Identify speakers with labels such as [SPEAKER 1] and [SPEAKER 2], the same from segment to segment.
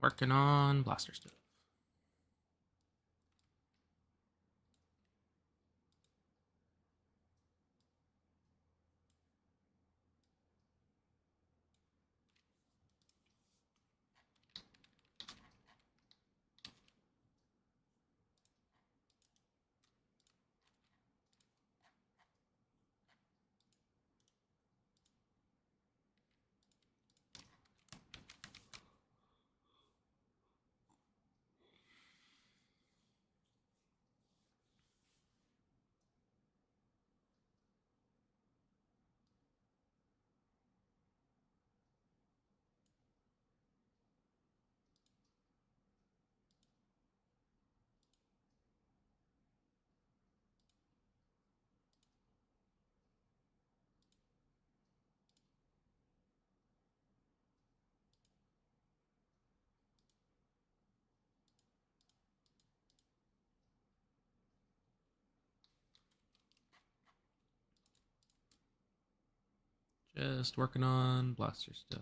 [SPEAKER 1] Working on blaster stuff. Just working on blaster stuff.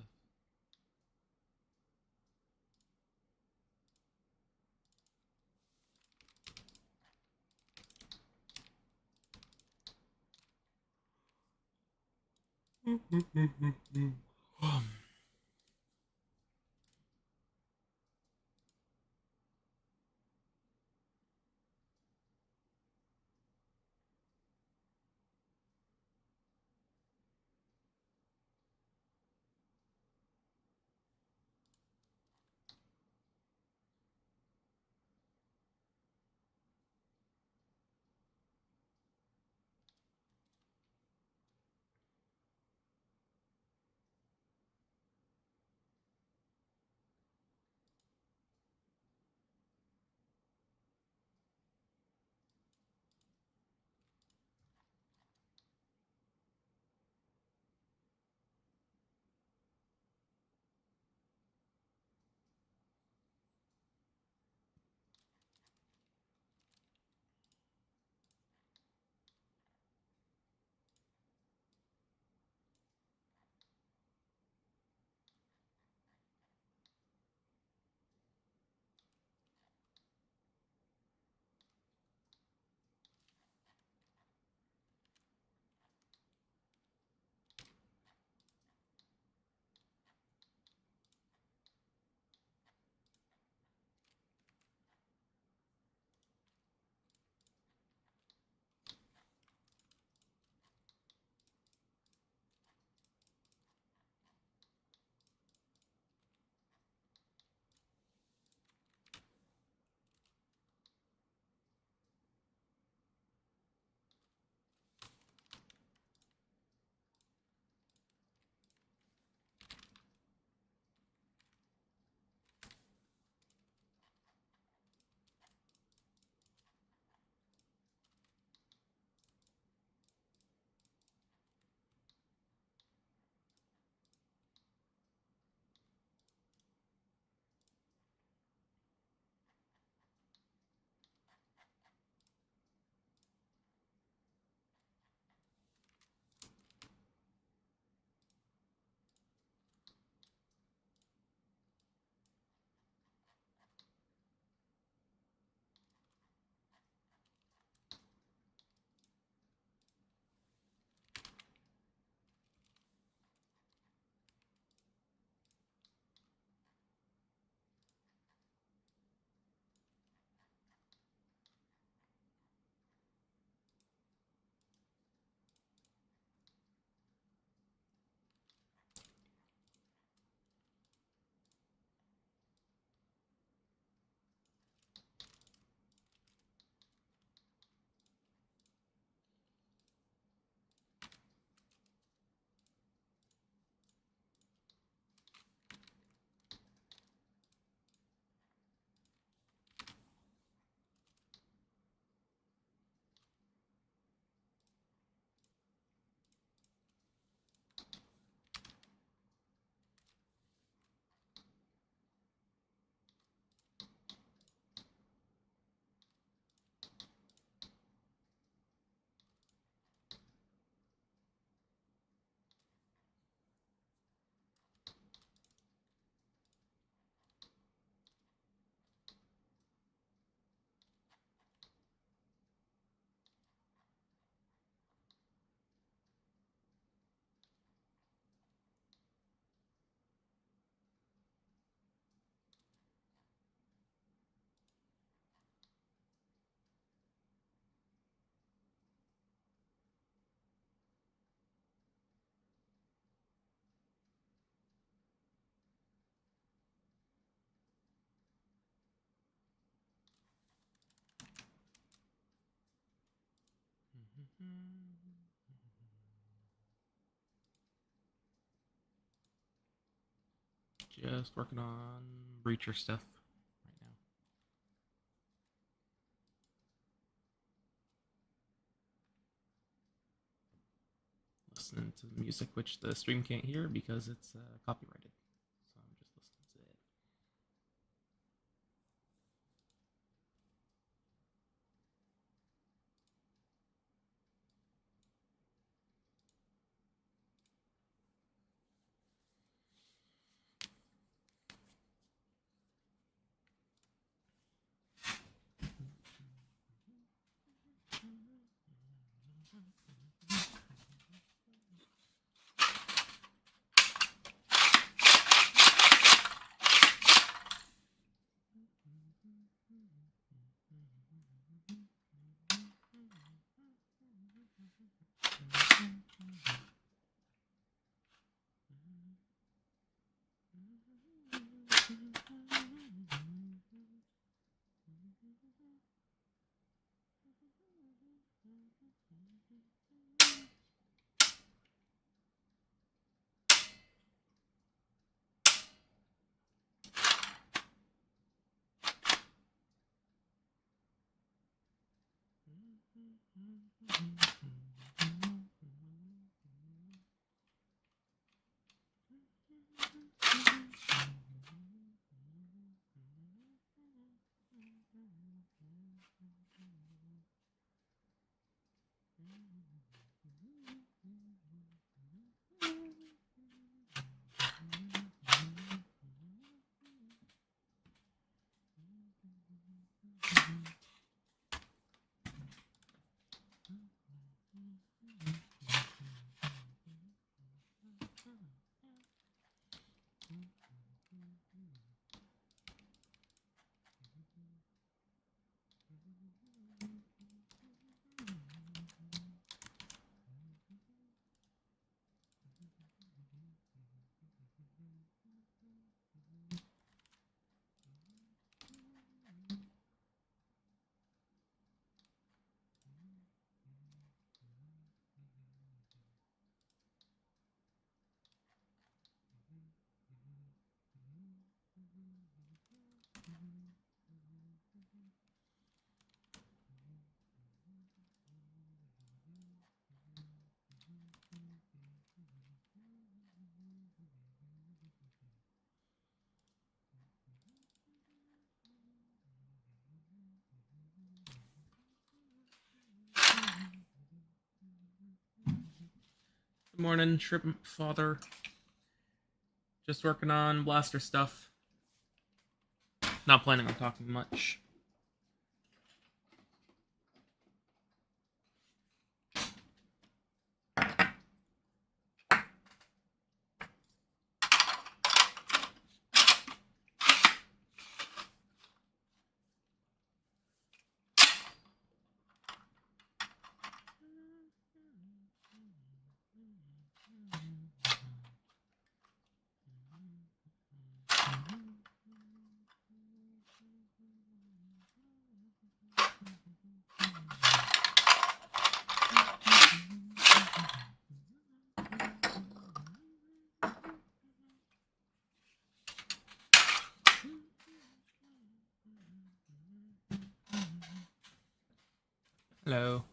[SPEAKER 1] Just working on breacher stuff right now. Listening to music which the stream can't hear because it's copyrighted. So I'm just listening to it. Good morning, Shrimp Father. Just working on blaster stuff. Not planning on talking much. Hello.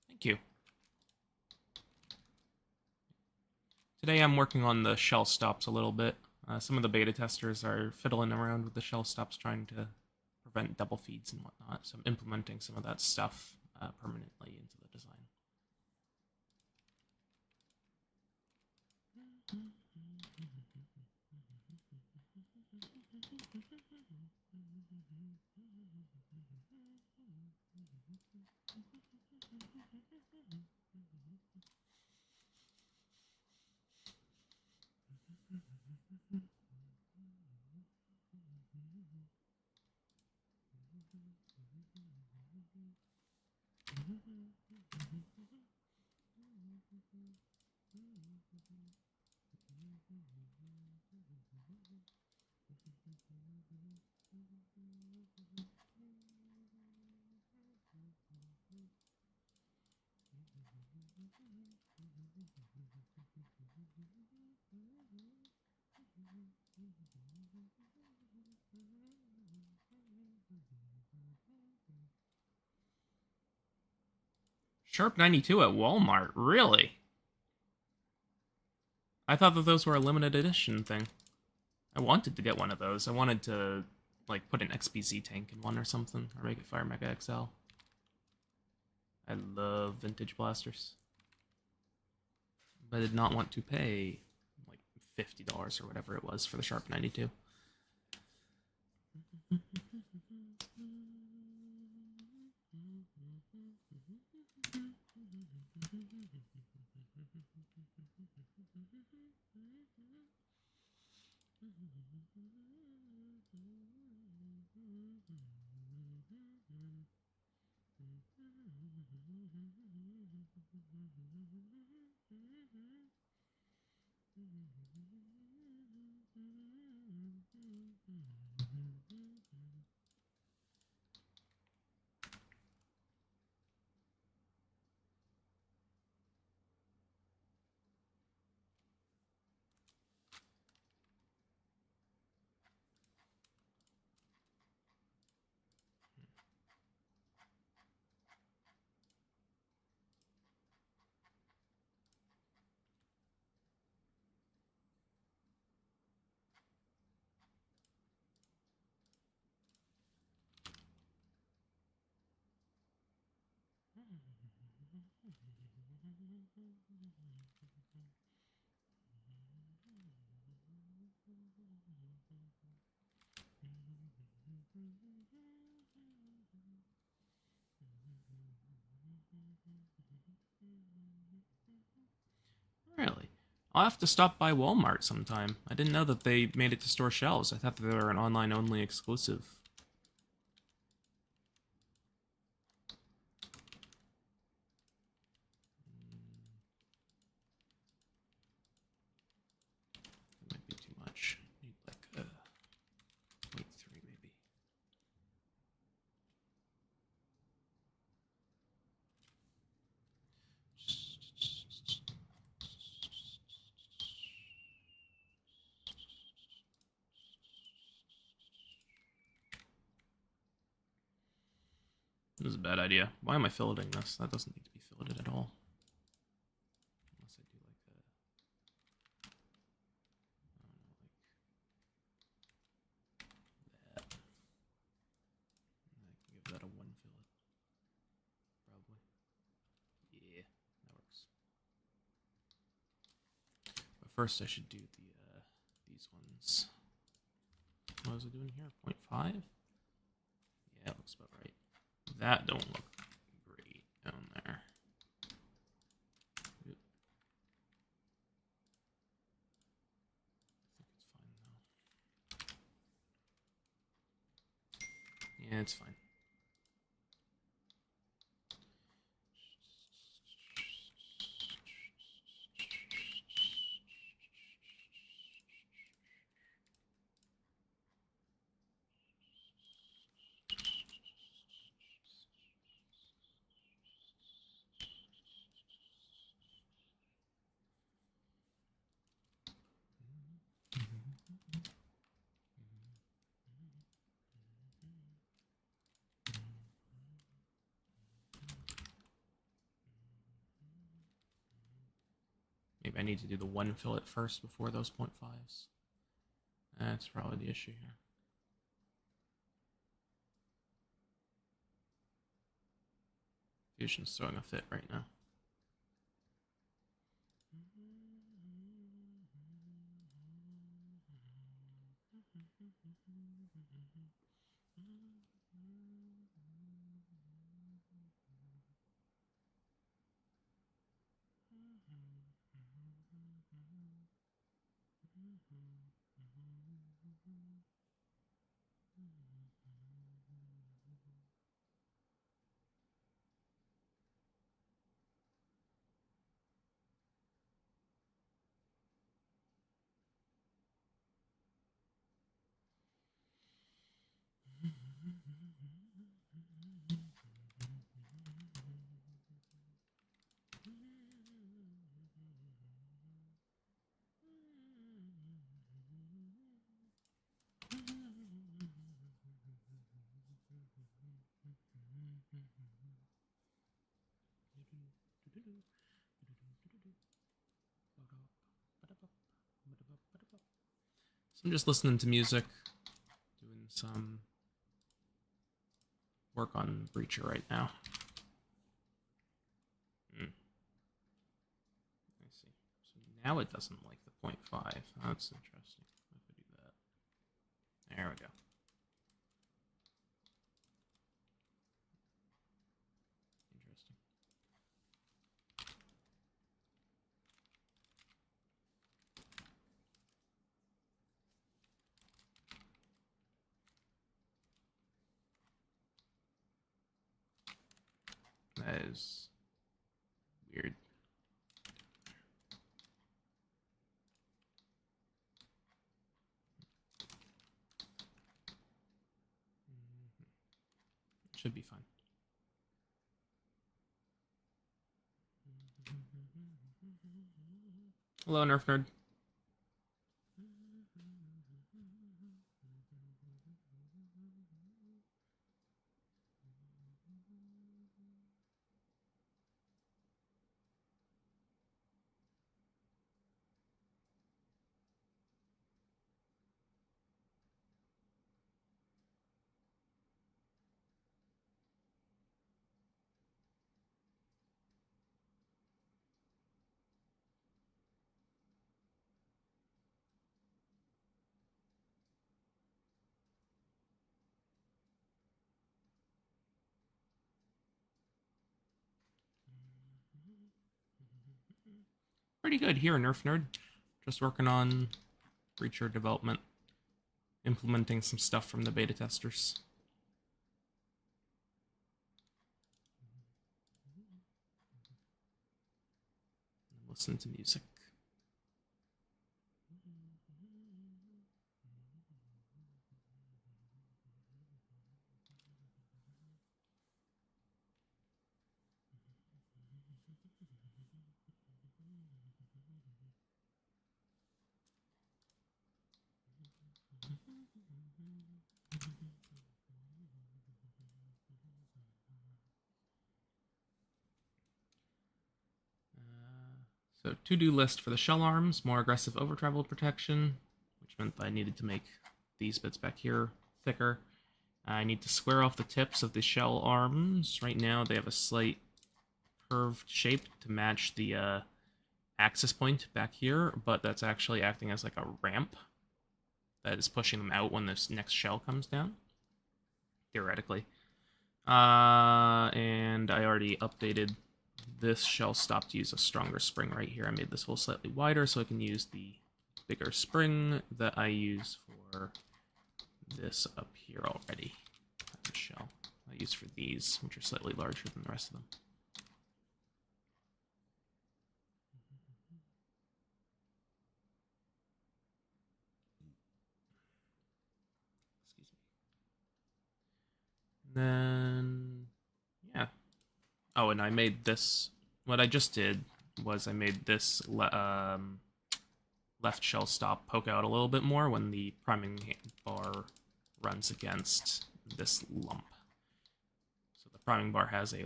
[SPEAKER 1] Thank you. Today I'm working on the shell stops a little bit. Some of the beta testers are fiddling around with the shell stops trying to prevent double feeds and whatnot, so I'm implementing some of that stuff permanently into the design. Sharp 92 at Walmart, really? I thought that those were a limited edition thing. I wanted to get one of those. I wanted to, like, put an XBZ tank in one or something, or make it Fire Mega XL. I love vintage blasters. But I did not want to pay, like, $50 or whatever it was for the Sharp 92. Really? I'll have to stop by Walmart sometime. I didn't know that they made it to store shelves. I thought that they were an online-only exclusive. That might be too much. Need like a weight 3 maybe. This is a bad idea. Why am I filleting this? That doesn't need to be filleted at all. Unless I do like a, I don't know, like that. And I can give that a 1 fillet. Probably. Yeah, that works. But first I should do these ones. What was I doing here? 0.5? Yeah, it looks about right. That don't look great down there. Oop. I think it's fine though. Yeah, it's fine. Maybe I need to do the 1 fillet first before those 0.5s. That's probably the issue here. Fusion's throwing a fit right now. So I'm just listening to music, doing some work on Breacher right now. I see. So now it doesn't like the 0.5. That's interesting. If I do that. There we go. Interesting. That is weird. Should be fine. Hello, Nerf Nerd. Pretty good here, Nerf Nerd. Just working on Breacher development, implementing some stuff from the beta testers. Listen to music. So to-do list for the shell arms, more aggressive over travel protection, which meant I needed to make these bits back here thicker. I need to square off the tips of the shell arms. Right now they have a slight curved shape to match the axis point back here, but that's actually acting as like a ramp that is pushing them out when this next shell comes down, theoretically. And I already updated this shell stop to use a stronger spring right here. I made this hole slightly wider so I can use the bigger spring that I use for this up here already. That's a shell I use for these, which are slightly larger than the rest of them. Excuse me. Then, yeah. Oh, and I made this. What I just did was I made this left shell stop poke out a little bit more when the priming bar runs against this lump. So the priming bar has a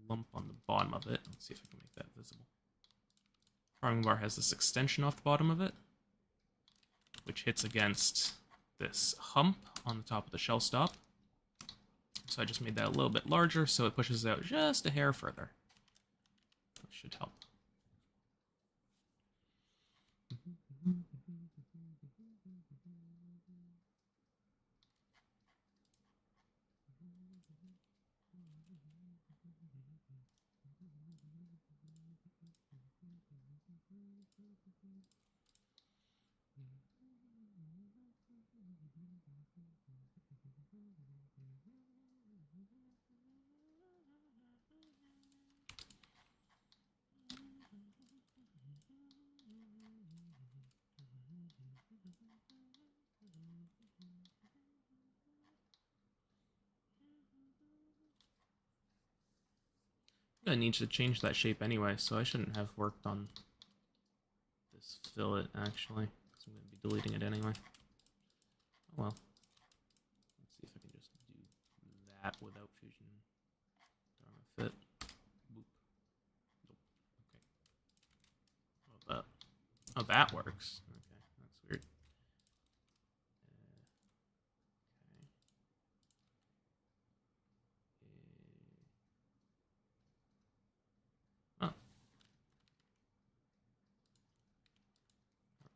[SPEAKER 1] lump on the bottom of it. Let's see if I can make that visible. Priming bar has this extension off the bottom of it, which hits against this hump on the top of the shell stop. So I just made that a little bit larger so it pushes out just a hair further. That should help. I need to change that shape anyway, so I shouldn't have worked on this fillet actually, because I'm going to be deleting it anyway. Oh well. Let's see if I can just do that without fusion. Fit. Boop. Nope. Okay. Oh, that works. Okay, that's weird.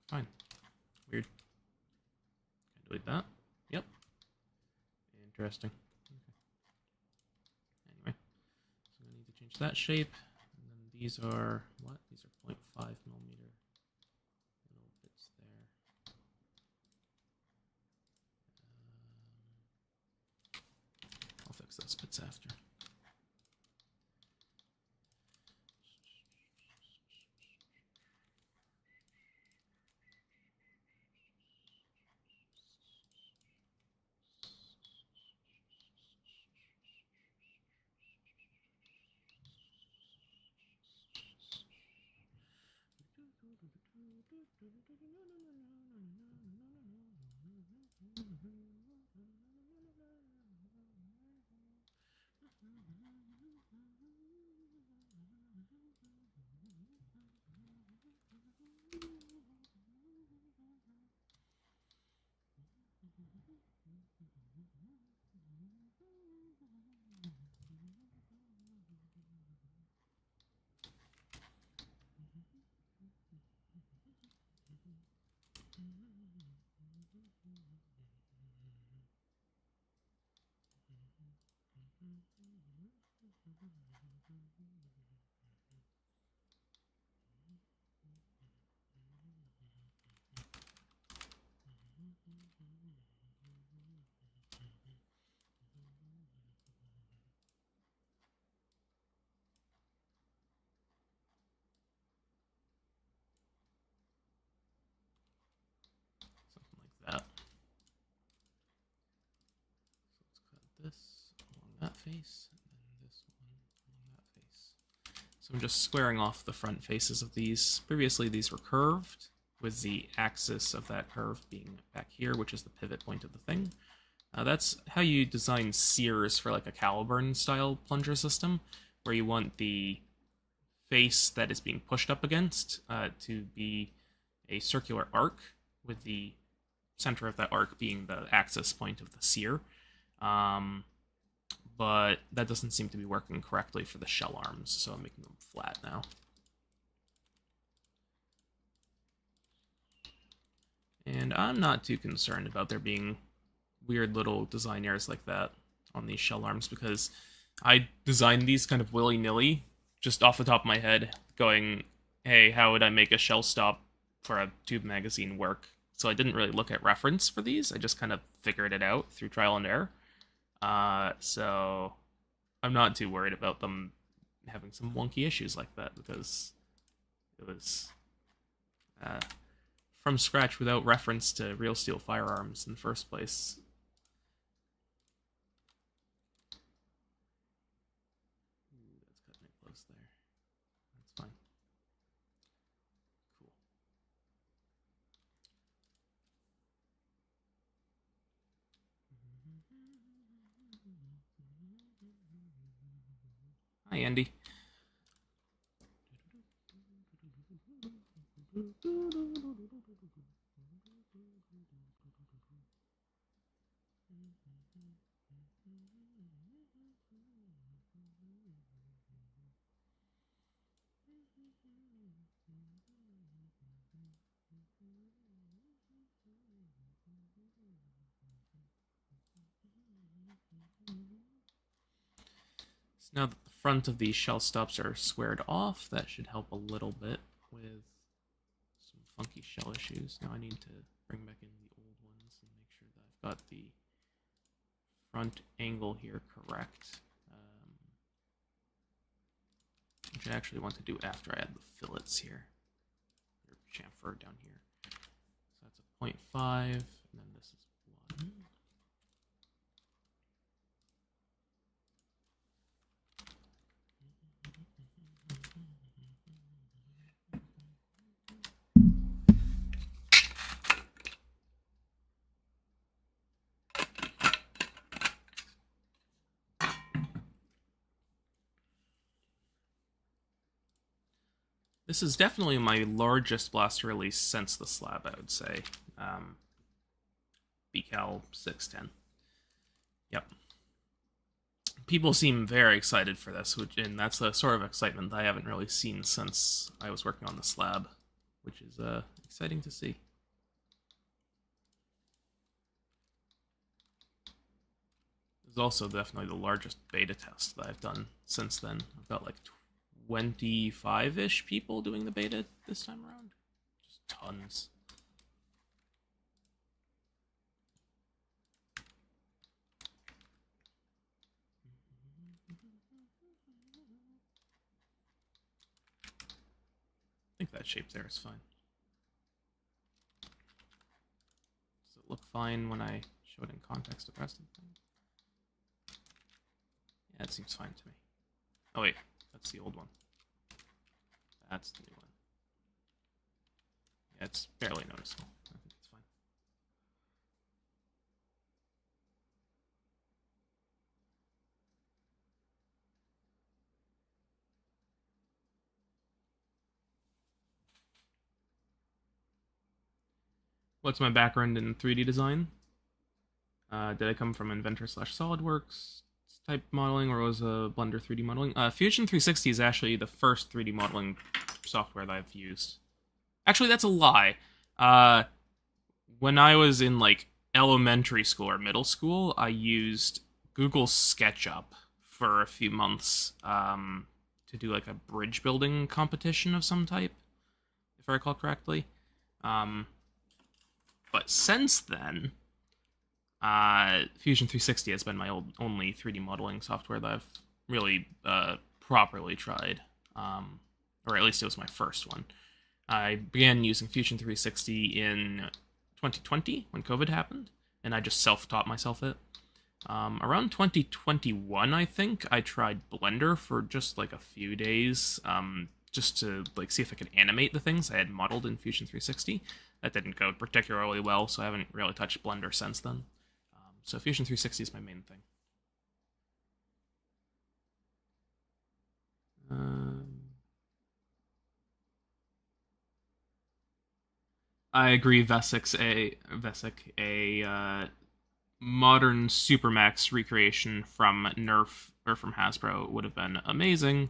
[SPEAKER 1] Fine. Weird. Can I delete that? Yep. Interesting. Okay. Anyway, so I need to change that shape. And then these are what? These are 0.5 millimeter little bits there. I'll fix those bits after. Something like that. So let's cut this along that face, and then this one along that face. So I'm just squaring off the front faces of these. Previously these were curved, with the axis of that curve being back here, which is the pivot point of the thing. That's how you design sears for like a Caliburn style plunger system, where you want the face that is being pushed up against to be a circular arc, with the center of that arc being the axis point of the sear. But that doesn't seem to be working correctly for the shell arms, so I'm making them flat now. And I'm not too concerned about there being weird little design errors like that on these shell arms, because I designed these kind of willy-nilly, just off the top of my head, going, hey, how would I make a shell stop for a tube magazine work? So I didn't really look at reference for these, I just kind of figured it out through trial and error. So I'm not too worried about them having some wonky issues like that, because it was from scratch without reference to real steel firearms in the first place. Ooh, that's cutting it close there. That's fine. Cool. Hi, Andy. So now that the front of these shell stops are squared off, that should help a little bit with some funky shell issues. Now I need to bring back in the old ones and make sure that I've got the front angle here correct, which I actually want to do after I add the fillets here, or chamfer down here. So that's a 0.5, and then this is 1. This is definitely my largest blaster release since the slab, I would say. BCal 610. Yep. People seem very excited for this, and that's the sort of excitement I haven't really seen since I was working on the slab which is exciting to see. This is also definitely the largest beta test that I've done since then. I've got like 25-ish people doing the beta this time around. Just tons. I think that shape there is fine. Does it look fine when I show it in context of rest of the thing? Yeah, it seems fine to me. Oh wait, that's the old one. That's the new one. Yeah, it's barely noticeable. I think it's fine. What's my background in 3D design? Did I come from Inventor/SolidWorks type modeling, or was a Blender 3D modeling? Fusion 360 is actually the first 3D modeling software that I've used. Actually, that's a lie. When I was in like elementary school or middle school, I used Google SketchUp for a few months to do like a bridge building competition of some type, if I recall correctly. But since then, Fusion 360 has been my only 3D modeling software that I've really properly tried, or at least it was my first one. I began using Fusion 360 in 2020 when COVID happened, and I just self-taught myself it. Around 2021, I think, I tried Blender for just like a few days, just to like see if I could animate the things I had modeled in Fusion 360. That didn't go particularly well, so I haven't really touched Blender since then. So Fusion 360 is my main thing. I agree. Vesic, a modern Supermax recreation from Nerf or from Hasbro would have been amazing,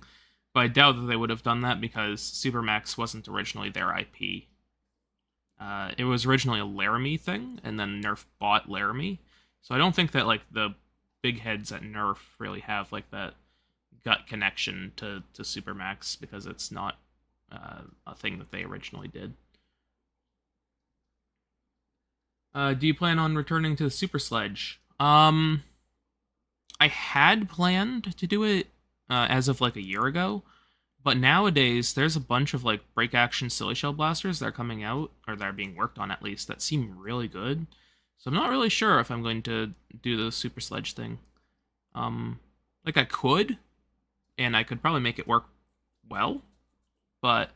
[SPEAKER 1] but I doubt that they would have done that because Supermax wasn't originally their IP. It was originally a Laramie thing, and then Nerf bought Laramie. So I don't think that like the big heads at Nerf really have like that gut connection to Supermax because it's not a thing that they originally did. Do you plan on returning to the Super Sledge? I had planned to do it as of like a year ago, but nowadays there's a bunch of like break action silly shell blasters that are coming out, or that are being worked on at least, that seem really good. So I'm not really sure if I'm going to do the Super Sledge thing. Like I could, and I could probably make it work well, but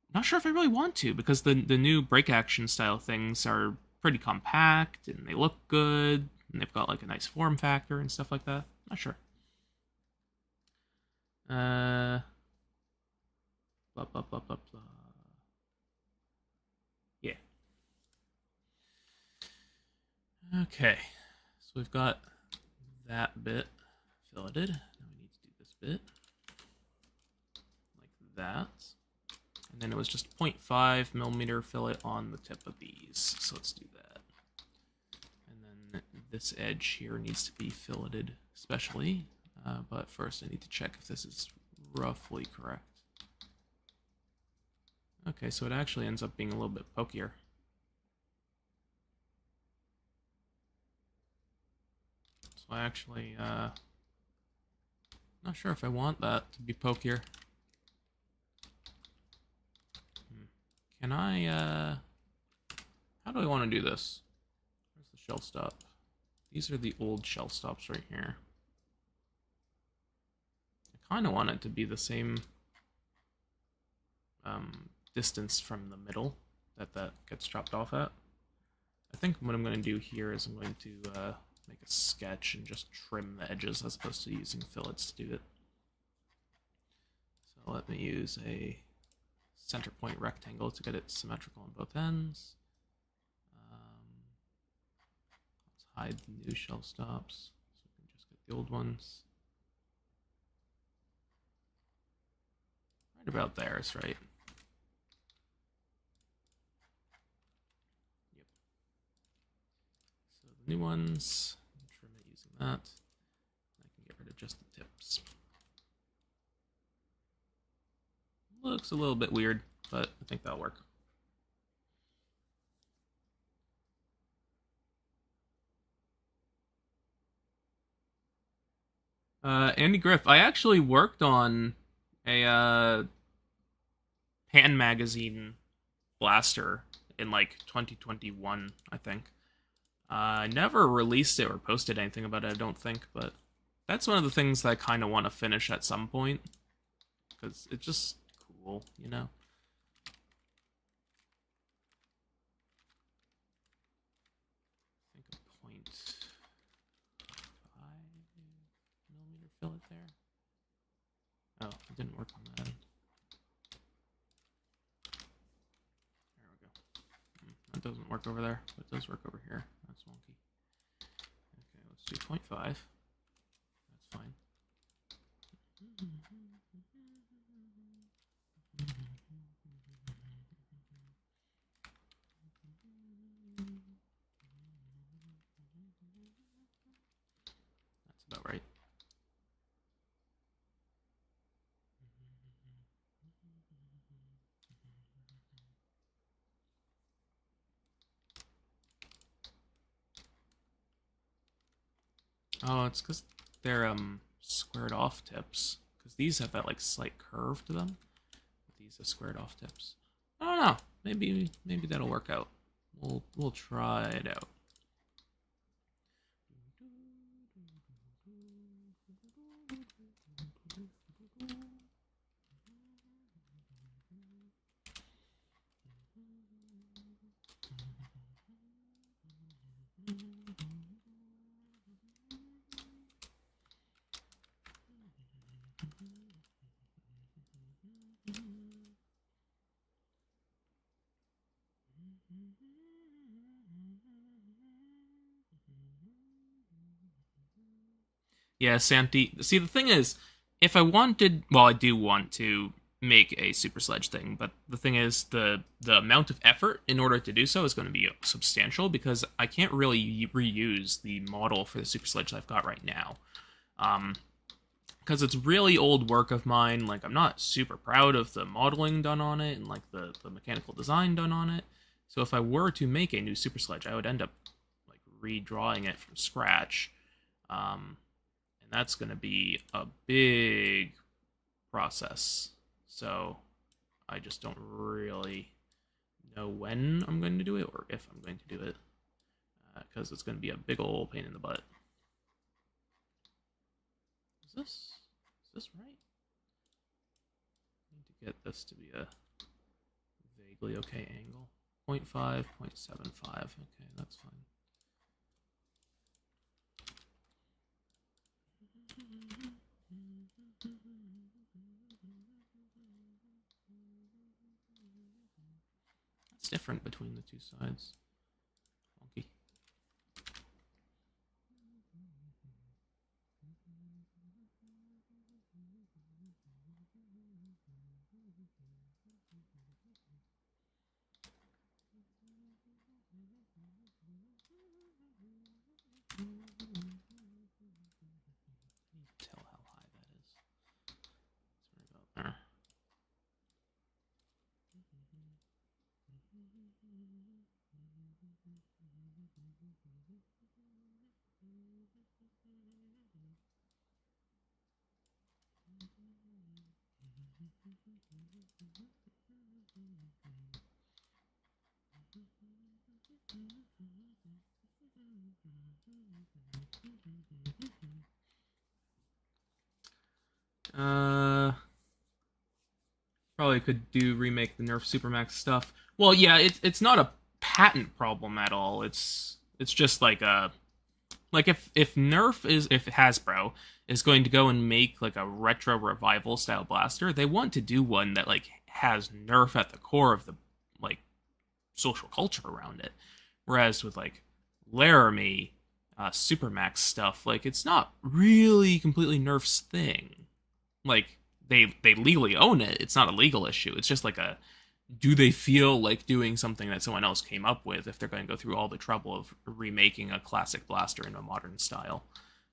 [SPEAKER 1] I'm not sure if I really want to because the new break action style things are pretty compact and they look good and they've got like a nice form factor and stuff like that. Not sure. Blah blah blah blah blah. Yeah. Okay. So we've got that bit filleted. Now we need to do this bit like that. And then it was just 0.5 millimeter fillet on the tip of these. So let's do that. And then this edge here needs to be filleted especially. But first I need to check if this is roughly correct. Okay, so it actually ends up being a little bit pokier. So I actually, not sure if I want that to be pokier. Can I, how do I want to do this? Where's the shell stop? These are the old shell stops right here. I kind of want it to be the same distance from the middle that gets chopped off at. I think what I'm going to do here is I'm going to make a sketch and just trim the edges as opposed to using fillets to do it. So let me use a center point rectangle to get it symmetrical on both ends. Let's hide the new shell stops so we can just get the old ones. Right about there is right. new ones. Trim it using that. I can get rid of just the tips. Looks a little bit weird, but I think that'll work. Andy Griff, I actually worked on a Pan magazine blaster in like 2021, I think. I never released it or posted anything about it, I don't think, but that's one of the things that I kind of want to finish at some point, because it's just cool, you know? I think a 0.5mm fillet there. Oh, it didn't work on that. There we go. That doesn't work over there, but it does work over here. That's wonky. Okay, let's do 0.5. That's fine. That's about right. Oh, it's because they're squared off tips. Because these have that like slight curve to them. These are squared off tips. I don't know. Maybe that'll work out. We'll try it out. Yeah, Santi. See, the thing is, if I wanted, well, I do want to make a super sledge thing, but the thing is, the amount of effort in order to do so is going to be substantial because I can't really reuse the model for the super sledge that I've got right now. Because it's really old work of mine. Like, I'm not super proud of the modeling done on it and like the mechanical design done on it. So if I were to make a new super sledge, I would end up like redrawing it from scratch. And that's going to be a big process. So I just don't really know when I'm going to do it or if I'm going to do it, because it's going to be a big old pain in the butt. Is this right? I need to get this to be a vaguely okay angle. 0.5, 0.75. Okay, that's fine. It's different between the two sides. Wonky. Tell how high that is. It's right about there. Probably could remake the Nerf Supermax stuff. Well, yeah, it's not a patent problem at all. It's just like a if Hasbro is going to go and make like a retro revival style blaster, they want to do one that like has Nerf at the core of the like social culture around it. Whereas with like Laramie, Supermax stuff, like it's not really completely Nerf's thing. Like they legally own it. It's not a legal issue. It's just like a do they feel like doing something that someone else came up with if they're going to go through all the trouble of remaking a classic blaster in a modern style?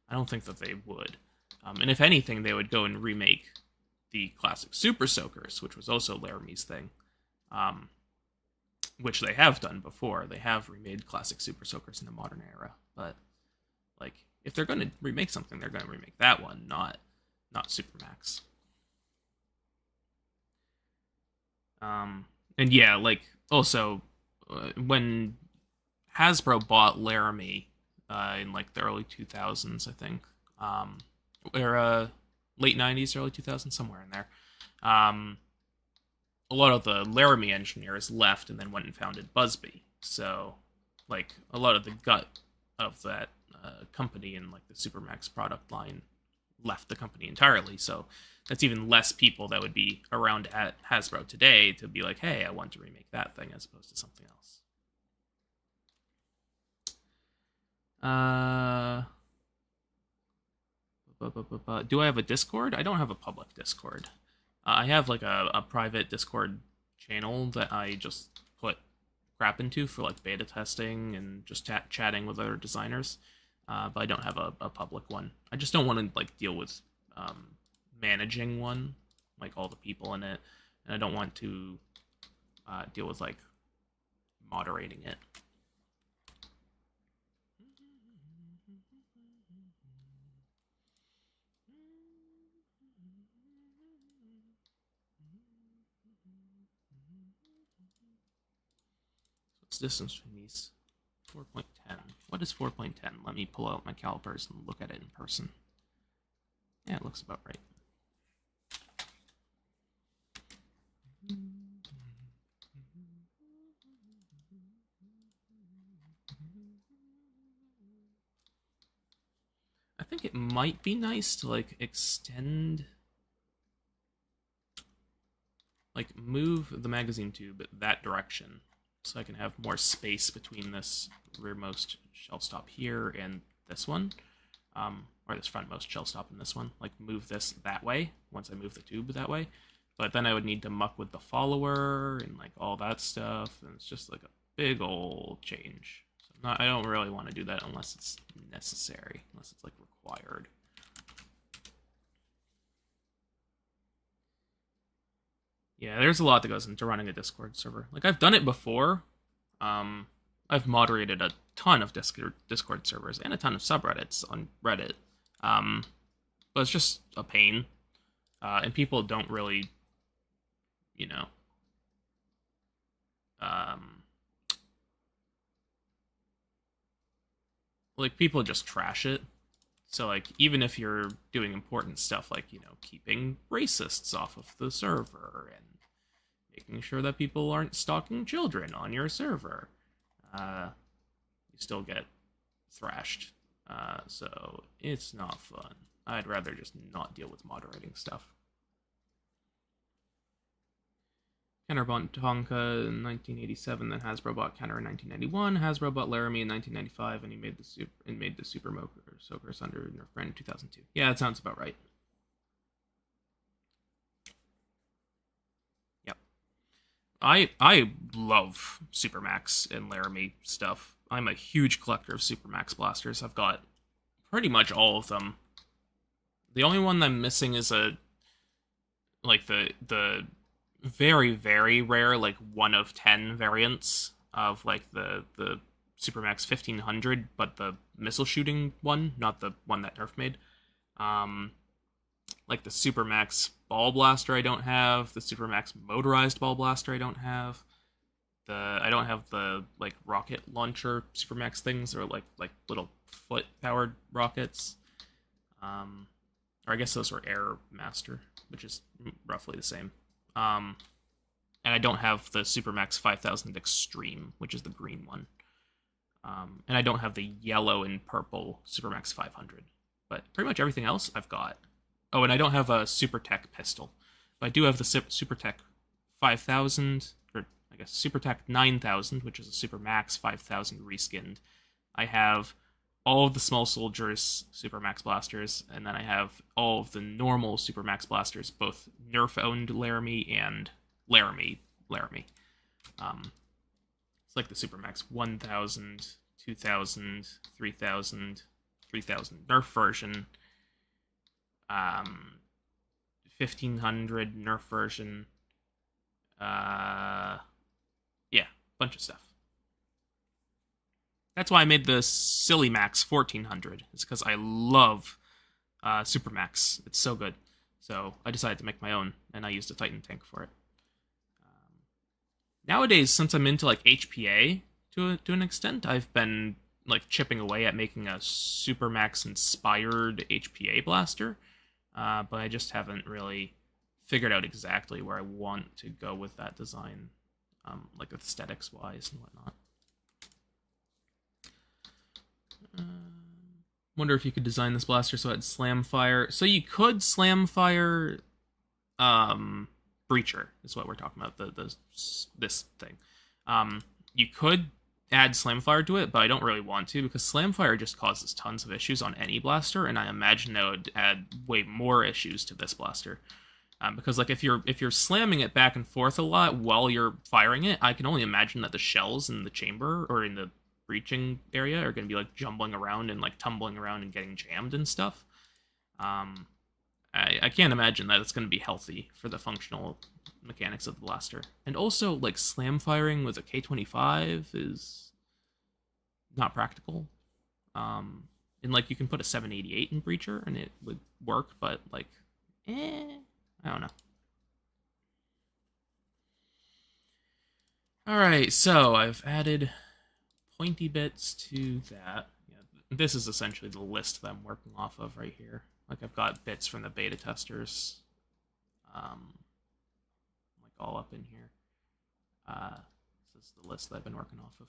[SPEAKER 1] I don't think that they would. And if anything, they would go and remake the classic Super Soakers, which was also Laramie's thing, which they have done before. They have remade classic Super Soakers in the modern era, but like if they're going to remake something, they're going to remake that one, not Supermax. And yeah, like also when Hasbro bought Laramie in like the early 2000s, I think, or late 90s, early 2000s, somewhere in there. A lot of the Laramie engineers left and then went and founded Busby. So, like a lot of the gut of that company and like the Supermax product line left the company entirely. So that's even less people that would be around at Hasbro today to be like, hey, I want to remake that thing as opposed to something else. Do I have a Discord? I don't have a public Discord. I have like a private Discord channel that I just put crap into for like beta testing and just chatting with other designers. But I don't have a public one. I just don't want to like deal with managing one, like all the people in it, and I don't want to deal with like moderating it. What's the distance between these? 4.10. What is 4.10? Let me pull out my calipers and look at it in person. Yeah, it looks about right. I think it might be nice to like extend, like move the magazine tube that direction so I can have more space between this rearmost shell stop here and this one, or this frontmost shell stop and this one. Like move this that way once I move the tube that way. But then I would need to muck with the follower and like all that stuff, and it's just like a big old change. So I don't really want to do that unless it's necessary, unless it's like required. Yeah, there's a lot that goes into running a Discord server. Like I've done it before. I've moderated a ton of Discord servers and a ton of subreddits on Reddit. But it's just a pain, and people don't really, you know, like people just trash it. So like even if you're doing important stuff like, you know, keeping racists off of the server and making sure that people aren't stalking children on your server, you still get thrashed. So it's not fun. I'd rather just not deal with moderating stuff. Kenner bought Tonka in 1987, then Hasbro bought Kenner in 1991. Hasbro bought Laramie in 1995, and he made the Super Soakers under Nerf brand in 2002. Yeah, that sounds about right. Yep. I love Supermax and Laramie stuff. I'm a huge collector of Supermax blasters. I've got pretty much all of them. The only one I'm missing is the very, very rare, like 1 of 10 variants of like the Supermax 1500, but the missile shooting one, not the one that Nerf made. Like the Supermax ball blaster I don't have, the Supermax motorized ball blaster I don't have. I don't have the like rocket launcher Supermax things, or like little foot powered rockets. Or I guess those were Air Master, which is roughly the same. And I don't have the Supermax 5000 Extreme, which is the green one. And I don't have the yellow and purple Supermax 500. But pretty much everything else I've got. Oh, and I don't have a SuperTech pistol. But I do have the SuperTech 5000, or I guess SuperTech 9000, which is a Supermax 5000 reskinned. I have all of the Small Soldiers Supermax blasters, and then I have all of the normal Supermax blasters, both Nerf-owned Laramie and Laramie Laramie. It's like the Supermax 1000, 2000, 3000, 3000 Nerf version, 1500 Nerf version. Yeah, bunch of stuff. That's why I made the Silly Max 1400. It's because I love Supermax. It's so good. So I decided to make my own, and I used a Titan tank for it. Nowadays, since I'm into like HPA to an extent, I've been like chipping away at making a Supermax inspired HPA blaster, but I just haven't really figured out exactly where I want to go with that design, like aesthetics wise and whatnot. Wonder if you could design this blaster so it had slam fire. So you could slam fire breacher is what we're talking about, this thing. You could add slamfire to it, but I don't really want to because slamfire just causes tons of issues on any blaster, and I imagine that would add way more issues to this blaster. Because like if you're slamming it back and forth a lot while you're firing it, I can only imagine that the shells in the chamber or in the breaching area are going to be like jumbling around and like tumbling around and getting jammed and stuff. I can't imagine that it's going to be healthy for the functional mechanics of the blaster. And also, like, slam firing with a K25 is not practical. And, like, you can put a 788 in Breacher and it would work, but, like, I don't know. Alright, so I've added pointy bits to that. Yeah, this is essentially the list that I'm working off of right here. Like, I've got bits from the beta testers, like, all up in here. This is the list that I've been working off of.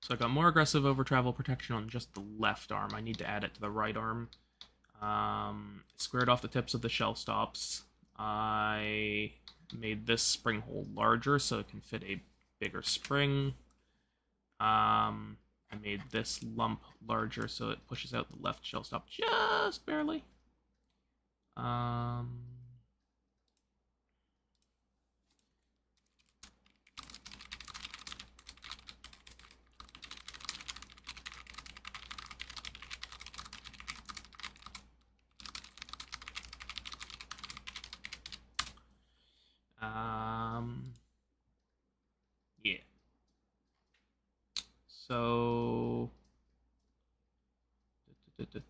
[SPEAKER 1] So I got more aggressive over travel protection on just the left arm. I need to add it to the right arm. Squared off the tips of the shell stops. I made this spring hole larger so it can fit a bigger spring. I made this lump larger so it pushes out the left shell stop just barely. Yeah. So thread a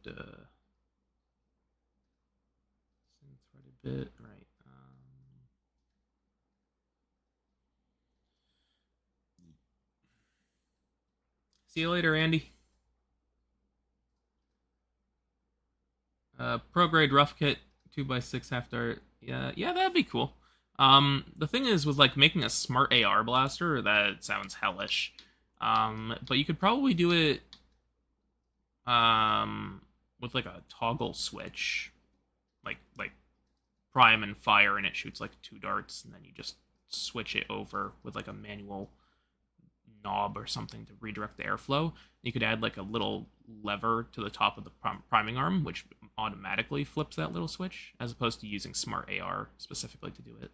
[SPEAKER 1] bit, right? See you later, Andy. Pro grade rough kit, 2x6 half dart. Yeah, that'd be cool. The thing is, with like making a smart AR blaster, that sounds hellish. But you could probably do it with like a toggle switch, like prime and fire, and it shoots like 2 darts, and then you just switch it over with like a manual knob or something to redirect the airflow. You could add like a little lever to the top of the priming arm, which automatically flips that little switch, as opposed to using smart AR specifically to do it.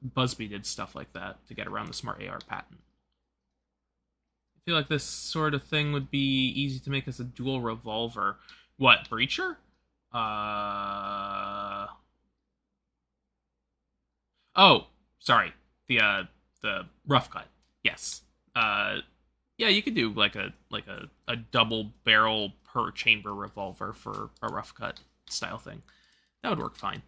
[SPEAKER 1] Busby did stuff like that to get around the smart AR patent. I feel like this sort of thing would be easy to make as a dual revolver. What, Breacher? Oh, sorry. The rough cut. Yes. Yeah, you could do like a double barrel per chamber revolver for a rough cut style thing. That would work fine.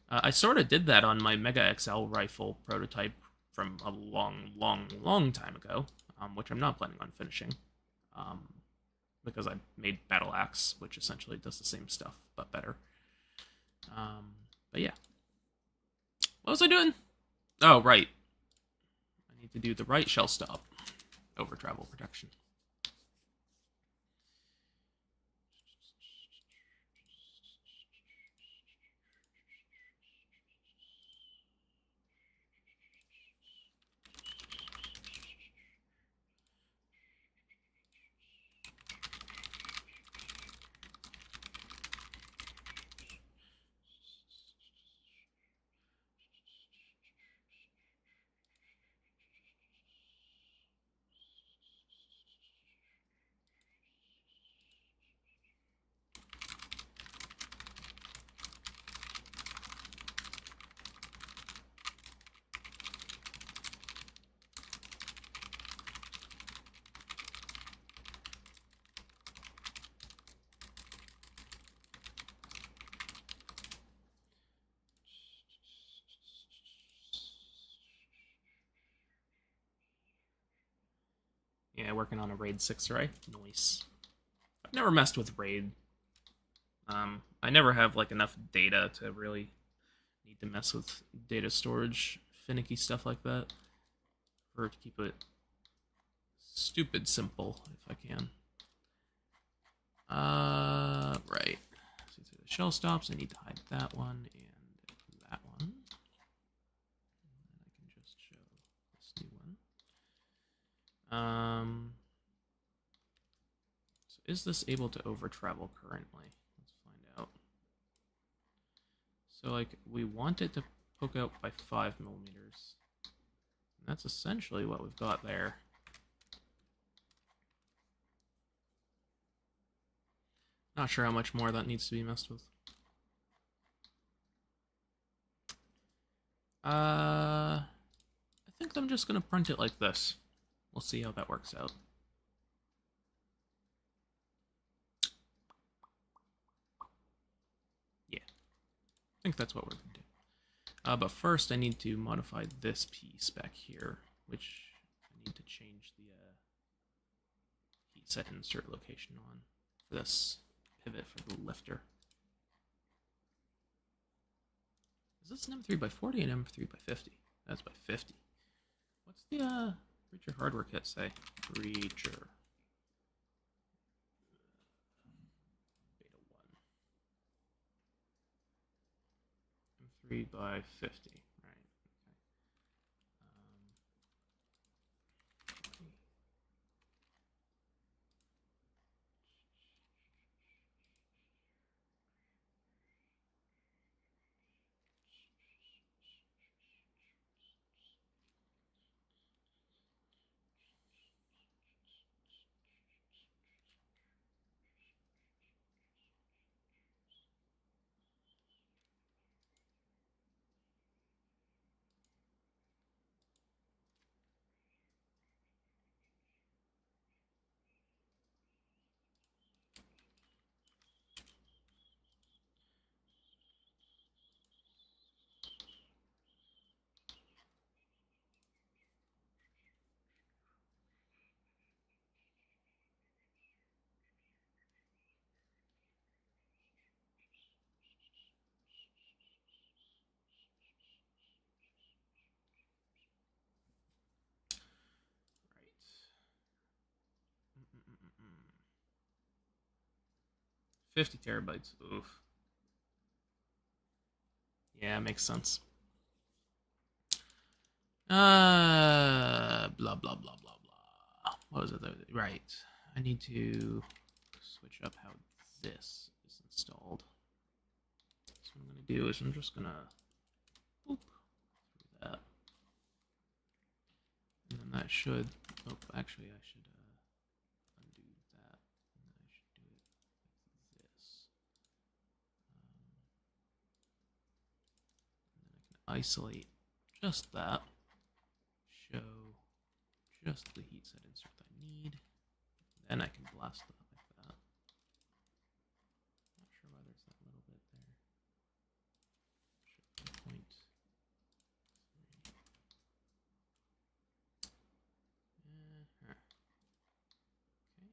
[SPEAKER 1] I sort of did that on my Mega XL rifle prototype from a long time ago, which I'm not planning on finishing, because I made Battle Axe, which essentially does the same stuff but better. But yeah. What was I doing? Oh, right. I need to do the right shell stop over travel protection. Yeah, working on a Raid 6 array. Nice. I've never messed with Raid. I never have like enough data to really need to mess with data storage, finicky stuff like that. Or to keep it stupid simple if I can. Right. So through the shell stops, I need to hide that one and that one. And then I can just show this new one. So is this able to over travel currently? Let's find out. So like we want it to poke out by 5 millimeters. And that's essentially what we've got there. Not sure how much more that needs to be messed with. I think I'm just gonna print it like this. We'll see how that works out. Yeah, I think that's what we're gonna do. But first I need to modify this piece back here, which I need to change the heat set insert location on for this pivot for the lifter. Is this an M3 by 40 and M3 by 50? That's by 50. What's the Breacher hardware kit say? Breacher. Beta 1. M3 by 50. Right. Okay. Right. 50 terabytes. Oof. Yeah, makes sense. Blah, blah, blah, blah, blah. What was it? Right. I need to switch up how this is installed. So what I'm going to do is I'm just going to boop through that. And then that should, oh, actually I should undo that. And then I should do it like this. And then I can isolate just that. Show just the heat set insert I need. Then I can blast that like that. Not sure why there's that little bit there. Show point 3. Okay.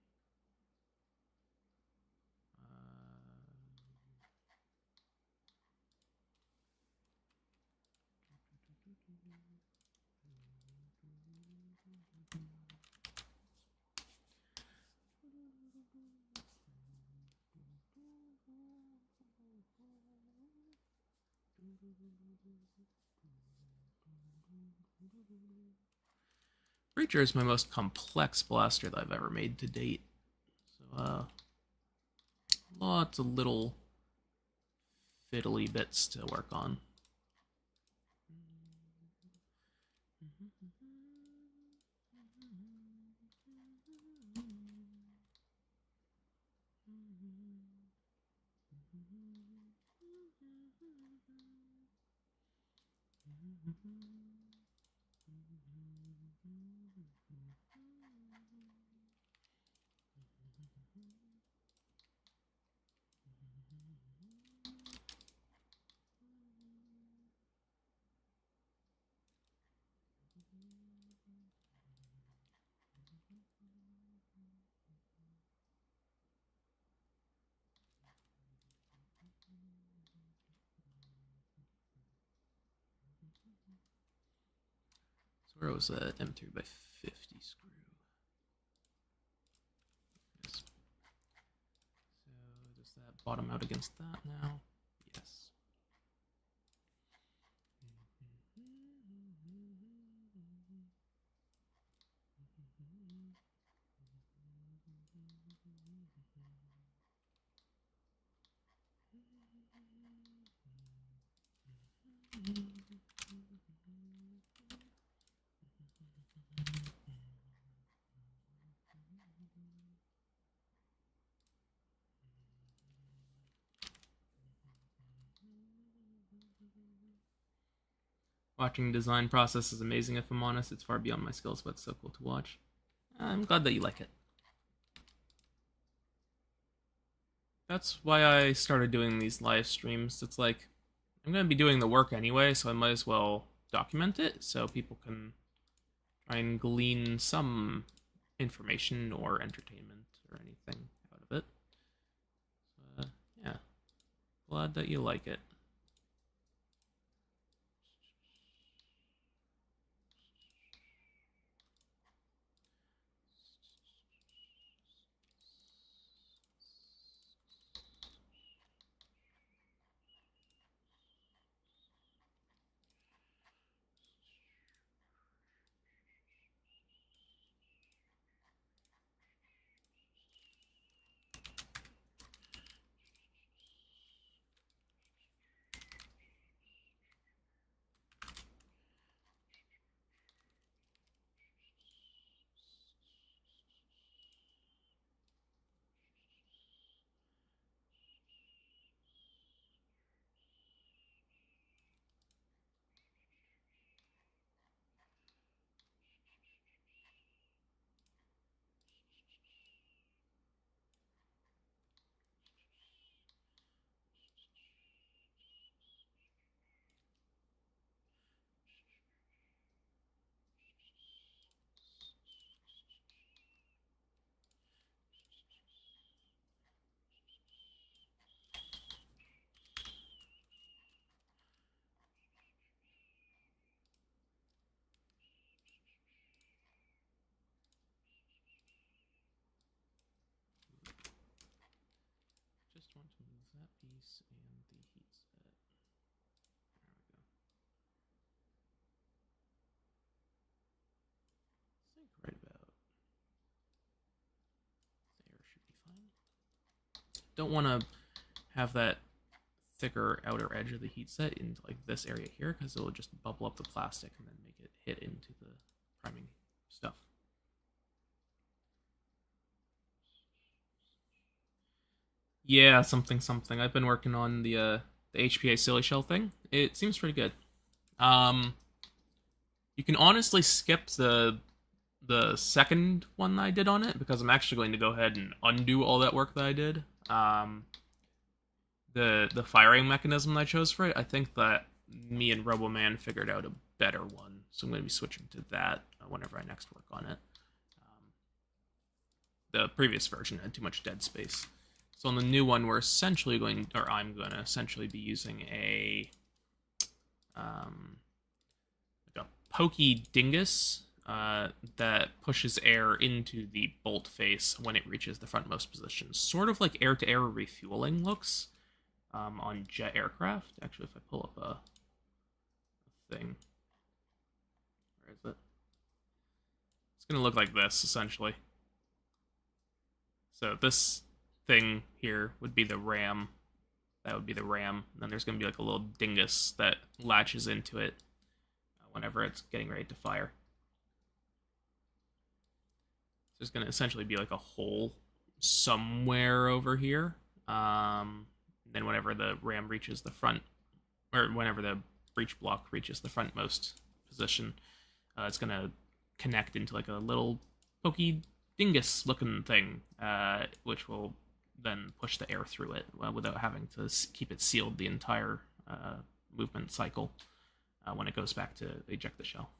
[SPEAKER 1] Breacher is my most complex blaster that I've ever made to date. So, lots of little fiddly bits to work on. So where was that M3x50 screw? Yes. So does that bottom out against that now? Yes. Watching design process is amazing, if I'm honest. It's far beyond my skills, but it's so cool to watch. I'm glad that you like it. That's why I started doing these live streams. It's like, I'm going to be doing the work anyway, so I might as well document it so people can try and glean some information or entertainment or anything out of it. So, yeah, glad that you like it. Just want to move that piece and the heat set. There we go. I think right about there should be fine. Don't want to have that thicker outer edge of the heat set into like this area here, because it'll just bubble up the plastic and then make it hit into the priming stuff. Yeah, something. I've been working on the HPA silly shell thing. It seems pretty good. Um, you can honestly skip the second one I did on it, because I'm actually going to go ahead and undo all that work that I did. The firing mechanism I chose for it, I think that me and RoboMan figured out a better one, so I'm going to be switching to that whenever I next work on it. The previous version had too much dead space. So on the new one, we're essentially going, or I'm going to essentially be using a like a pokey dingus that pushes air into the bolt face when it reaches the frontmost position. Sort of like air-to-air refueling looks on jet aircraft. Actually, if I pull up a thing, where is it? It's going to look like this, essentially. So this thing here would be the ram. That would be the ram. And then there's going to be like a little dingus that latches into it whenever it's getting ready to fire. So there's going to essentially be like a hole somewhere over here. Then whenever the ram reaches the front, or whenever the breech block reaches the frontmost position, it's going to connect into like a little pokey dingus looking thing, which will then push the air through it without having to keep it sealed the entire movement cycle when it goes back to eject the shell.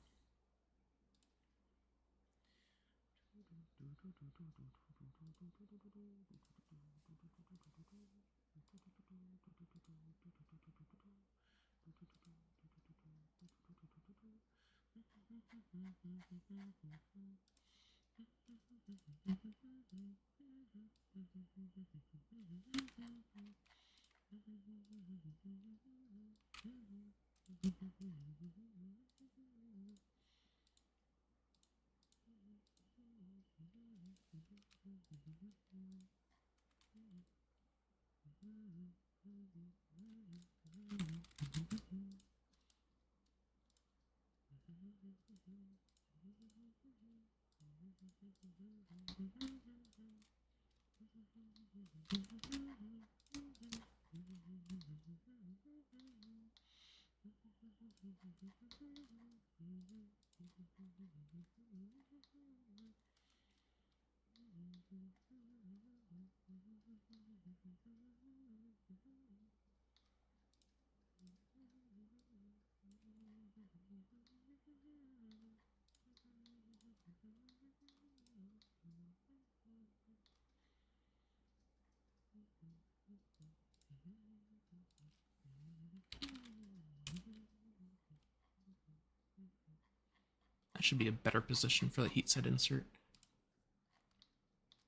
[SPEAKER 1] That should be a better position for the heat set insert.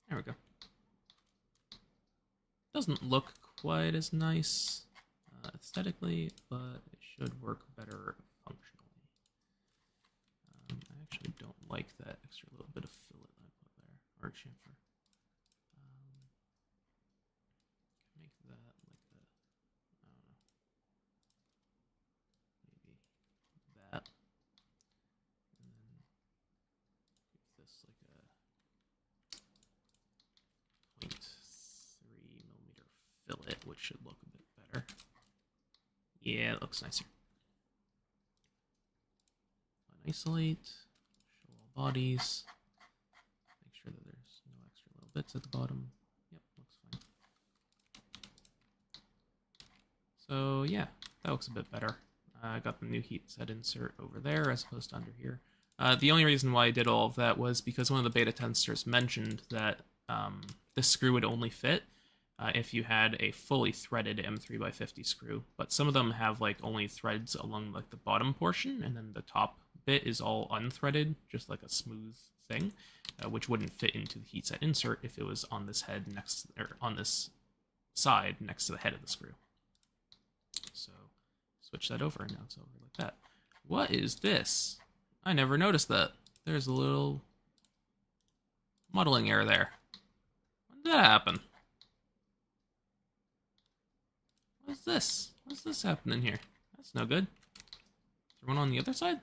[SPEAKER 1] There we go. Doesn't look quite as nice aesthetically, but it should work better functionally. I actually don't like that extra little bit of fillet I put there, or chamfer. Make that like a, I don't know, maybe that, and then give this like a 0.3mm fillet, which should look a bit better. Yeah, it looks nicer. Isolate, show all bodies, make sure that there's no extra little bits at the bottom. Yep, looks fine. So yeah, that looks a bit better. I got the new heat set insert over there as opposed to under here. The only reason why I did all of that was because one of the beta testers mentioned that this screw would only fit if you had a fully threaded M3x50 screw, but some of them have like only threads along like the bottom portion, and then the top bit is all unthreaded, just like a smooth thing, which wouldn't fit into the heat set insert if it was on this head next, or on this side next to the head of the screw. So switch that over, and now it's over like that. What is this? I never noticed that. There's a little modeling error there. When did that happen? What is this? What's this happening here? That's no good. Is there one on the other side?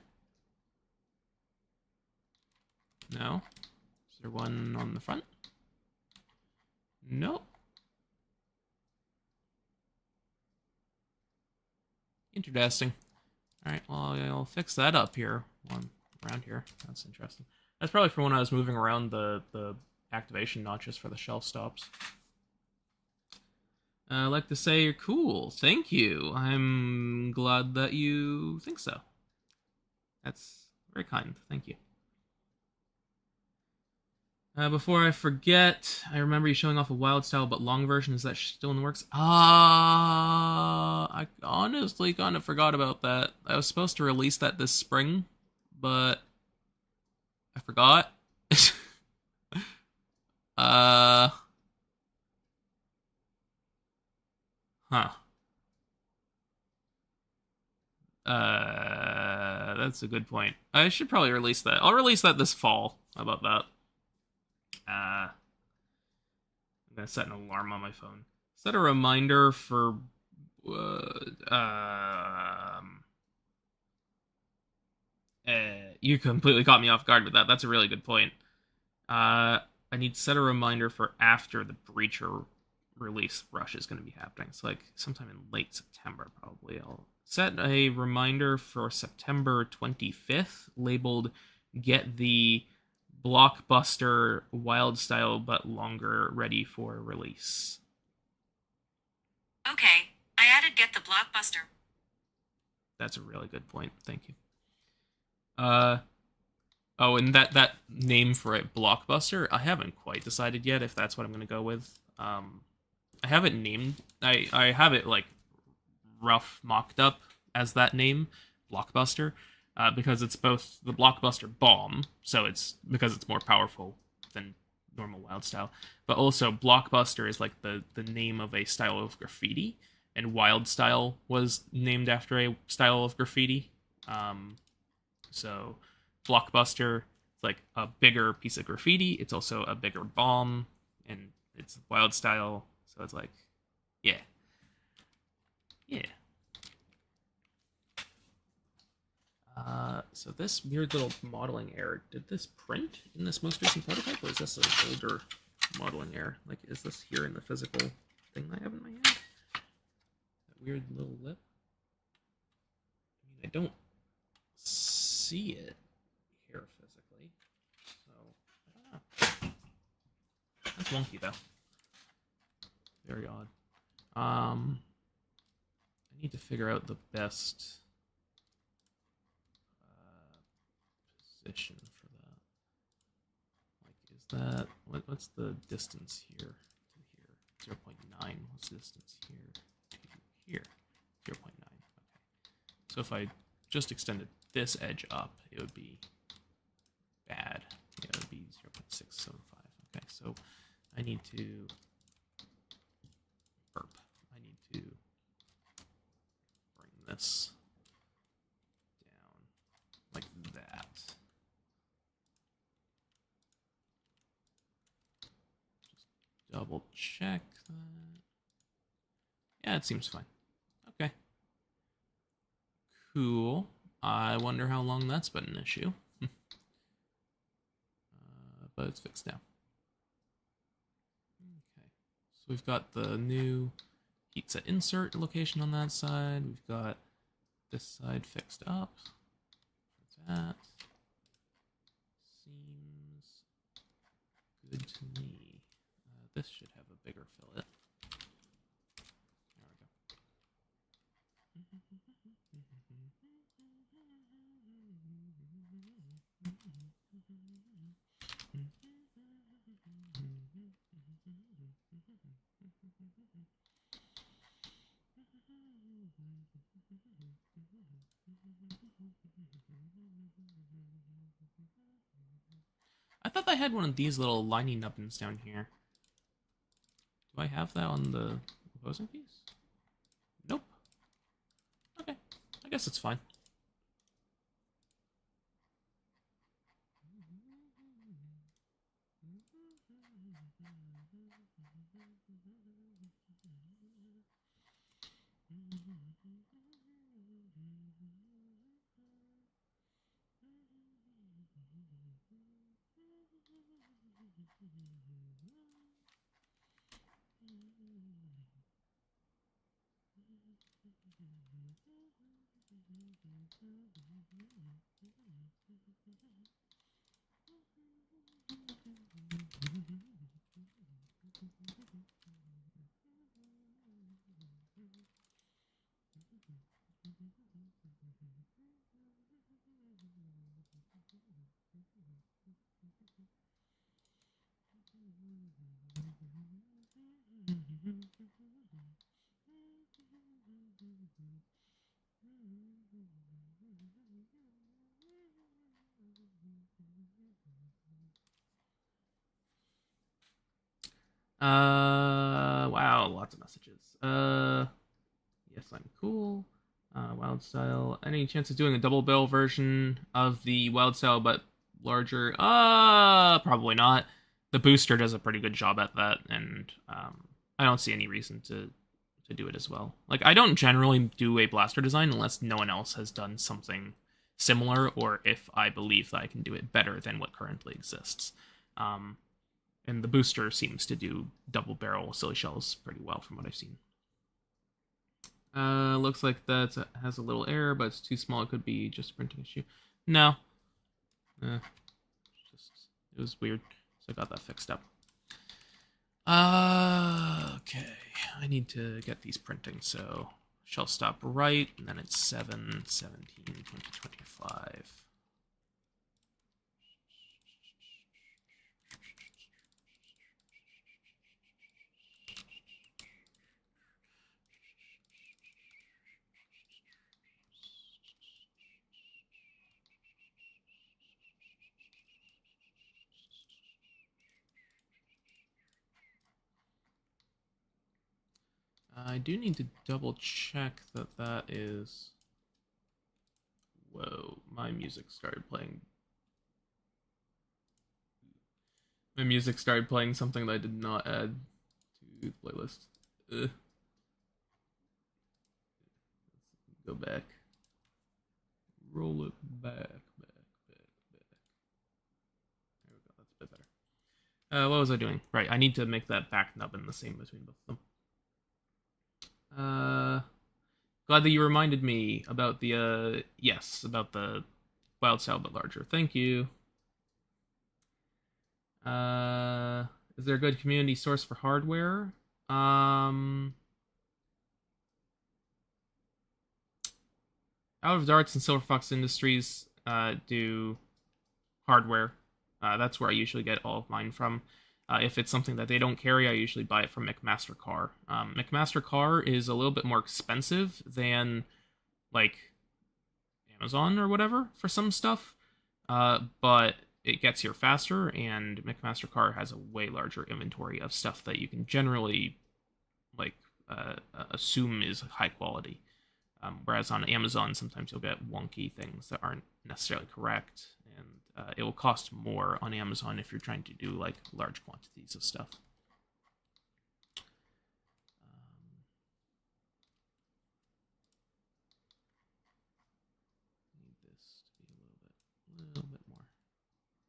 [SPEAKER 1] No. Is there one on the front? Nope. Interesting. Alright, well, I'll fix that up here. One around here. That's interesting. That's probably from when I was moving around the activation notches for the shelf stops. I like to say you're cool. Thank you. I'm glad that you think so. That's very kind. Thank you. Before I forget, I remember you showing off a wild style but long version. Is that still in the works? I honestly kind of forgot about that. I was supposed to release that this spring, but I forgot. Huh. That's a good point. I should probably release that. I'll release that this fall. How about that? I'm gonna set an alarm on my phone. Set a reminder for you completely caught me off guard with that. That's a really good point. I need to set a reminder for after the Breacher release rush is going to be happening. So like sometime in late September, probably. I'll set a reminder for September 25th, labeled "Get the Blockbuster Wild Style but Longer ready for release."
[SPEAKER 2] Okay, I added "Get the Blockbuster."
[SPEAKER 1] That's a really good point. Thank you. Oh, and that name for it, Blockbuster, I haven't quite decided yet if that's what I'm going to go with. I have it named. I have it like rough mocked up as that name, Blockbuster. because it's both the blockbuster bomb, so it's because it's more powerful than normal wild style, but also blockbuster is like the name of a style of graffiti, and wild style was named after a style of graffiti. Um, so blockbuster is like a bigger piece of graffiti. It's also a bigger bomb, and it's wild style. So it's like, yeah, yeah. So this weird little modeling error, did this print in this most recent prototype, or is this an older modeling error? Like, is this here in the physical thing I have in my hand? That weird little lip? I mean, I don't see it here physically, so I don't know. That's wonky, though. Very odd. I need to figure out the best position for that. Like, is that what's the distance here to here? 0.9. What's the distance here to here? 0.9. Okay. So if I just extended this edge up, it would be bad. Yeah, it would be 0.675. Okay, so I need to burp. I need to bring this down like that. Just double check that. Yeah, it seems fine. Okay. Cool. I wonder how long that's been an issue. But it's fixed now. Okay. So we've got the new heat set insert location on that side. We've got this side fixed up. That seems good to me. This should have a bigger fillet. There we go. I thought I had one of these little liney nubbins down here. Do I have that on the opposing piece? Nope. Okay. I guess it's fine. Wow, lots of messages. Yes, I'm cool. Wild style. Any chance of doing a double barrel version of the wild style but larger? Probably not. The booster does a pretty good job at that, and I don't see any reason to do it as well. Like, I don't generally do a blaster design unless no one else has done something similar, or if I believe that I can do it better than what currently exists. And the booster seems to do double barrel silly shells pretty well from what I've seen. Looks like that has a little error, but it's too small. It could be just a printing issue. No. It was weird. So I got that fixed up. Okay. I need to get these printing. So shell stop right, and then it's 7/17/2025. I do need to double check that that is... Whoa, my music started playing. My music started playing something that I did not add to the playlist. Ugh. Go back. Roll it back, back. There we go, that's a bit better. What was I doing? Right, I need to make that back nubbin the same between both of them. Glad that you reminded me about the, yes, about the wild style but larger. Thank you. Is there a good community source for hardware? Out of Darts and Silver Fox Industries do hardware. That's where I usually get all of mine from. If it's something that they don't carry, I usually buy it from McMaster Car. McMaster Car is a little bit more expensive than like Amazon or whatever for some stuff, but it gets here faster, and McMaster Car has a way larger inventory of stuff that you can generally like assume is high quality. Whereas on Amazon, sometimes you'll get wonky things that aren't necessarily correct, and it will cost more on Amazon if you're trying to do like large quantities of stuff. Need this to be a little bit more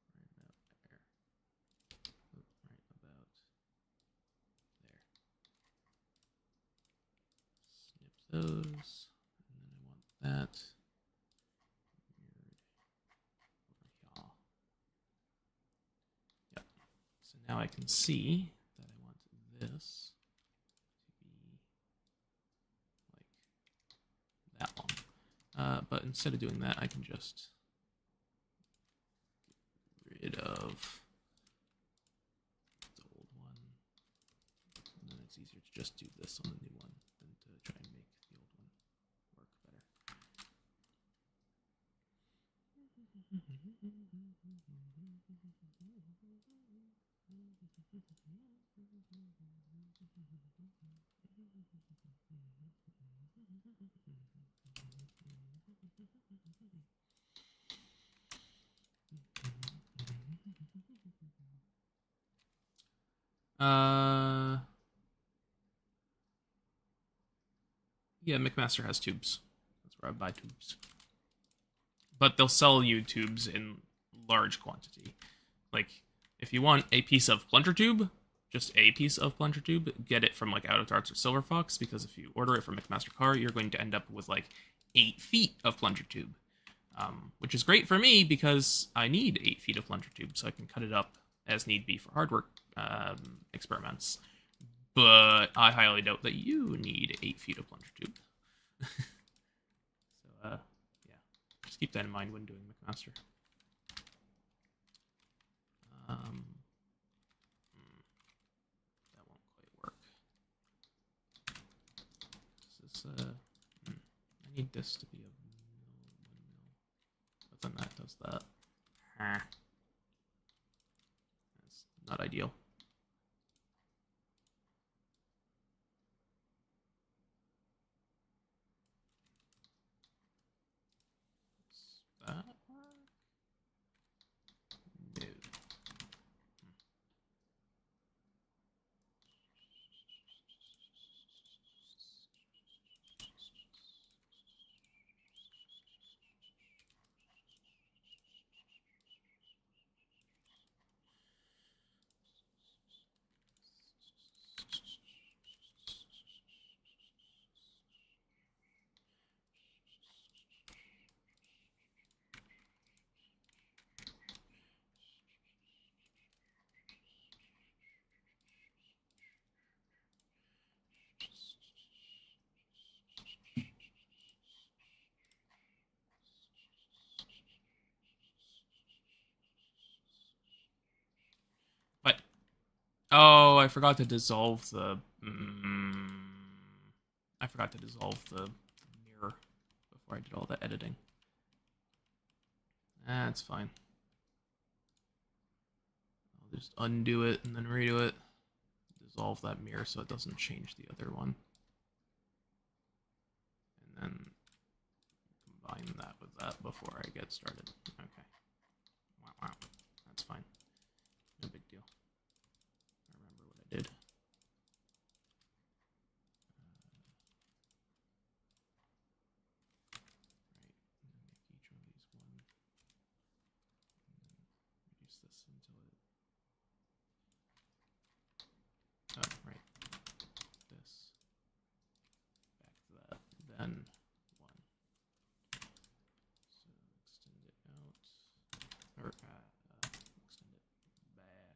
[SPEAKER 1] right about there. Right about there. Snip those. That. Yep. So now I can see that I want this to be like that long. But instead of doing that, I can just get rid of the old one. And then it's easier to just do this on the new one than to try and make the old one work better. Yeah, McMaster has tubes. That's where I buy tubes. But they'll sell you tubes in large quantity. Like, if you want a piece of plunger tube, just a piece of plunger tube, get it from like Out of Darts or Silver Fox, because if you order it from McMaster Car, you're going to end up with like 8 feet of plunger tube. Which is great for me because I need 8 feet of plunger tube, so I can cut it up as need be for hardware experiments. But I highly doubt that you need 8 feet of plunger tube. So, yeah. Just keep that in mind when doing McMaster. That won't quite work. This is, I need this to be a mil, 1 mil. But then that does that. That's not ideal. Does that work? No. But oh, I forgot to dissolve the. I forgot to dissolve the mirror before I did all the editing. That's fine. I'll just undo it and then redo it. Dissolve that mirror so it doesn't change the other one. combine that with that before I get started. Okay. Wow. That's fine. No big deal. I remember what I did. Right. Make each one of these one. And then reduce this until it. Oh, right. This. Back to that. Then one. So extend it out. Or extend it back.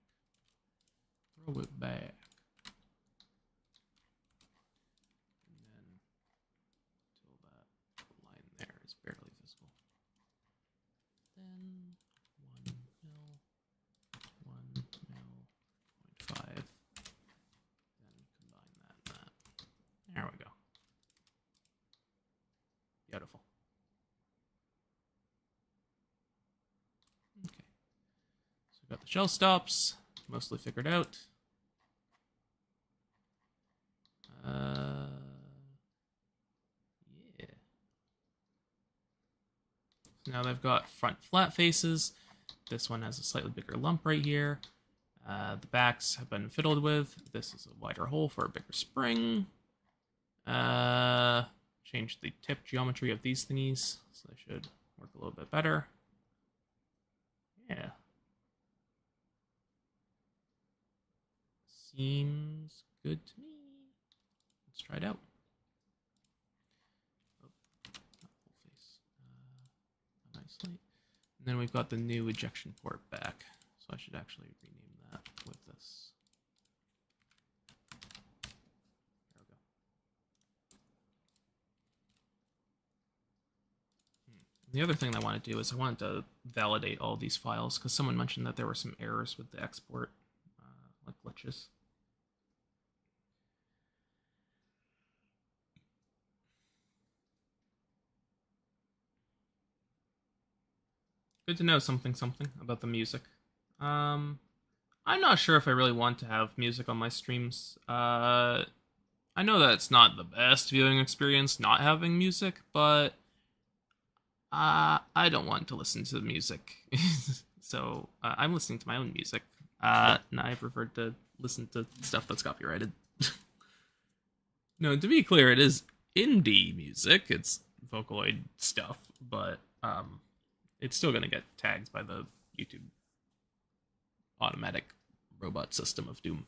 [SPEAKER 1] Throw it back. And then until that line there is barely visible. Then 1 mil, 0.5. Then combine that and that. There we go. Beautiful. Okay. So we've got the shell stops mostly figured out. Yeah. So now they've got front flat faces. This one has a slightly bigger lump right here. The backs have been fiddled with. This is a wider hole for a bigger spring. Change the tip geometry of these thingies, so they should work a little bit better. Yeah. Seems good to me. Let's try it out. Oh, not full face. Nicely. And then we've got the new ejection port back, so I should actually rename that with this. There we go. The other thing I want to do is I wanted to validate all these files because someone mentioned that there were some errors with the export, like glitches. Good to know something about the music. I'm not sure if I really want to have music on my streams. I know that it's not the best viewing experience not having music, but I don't want to listen to the music. So I'm listening to my own music. And I prefer to listen to stuff that's copyrighted. No, to be clear, it is indie music. It's Vocaloid stuff, but it's still going to get tagged by the YouTube automatic robot system of doom.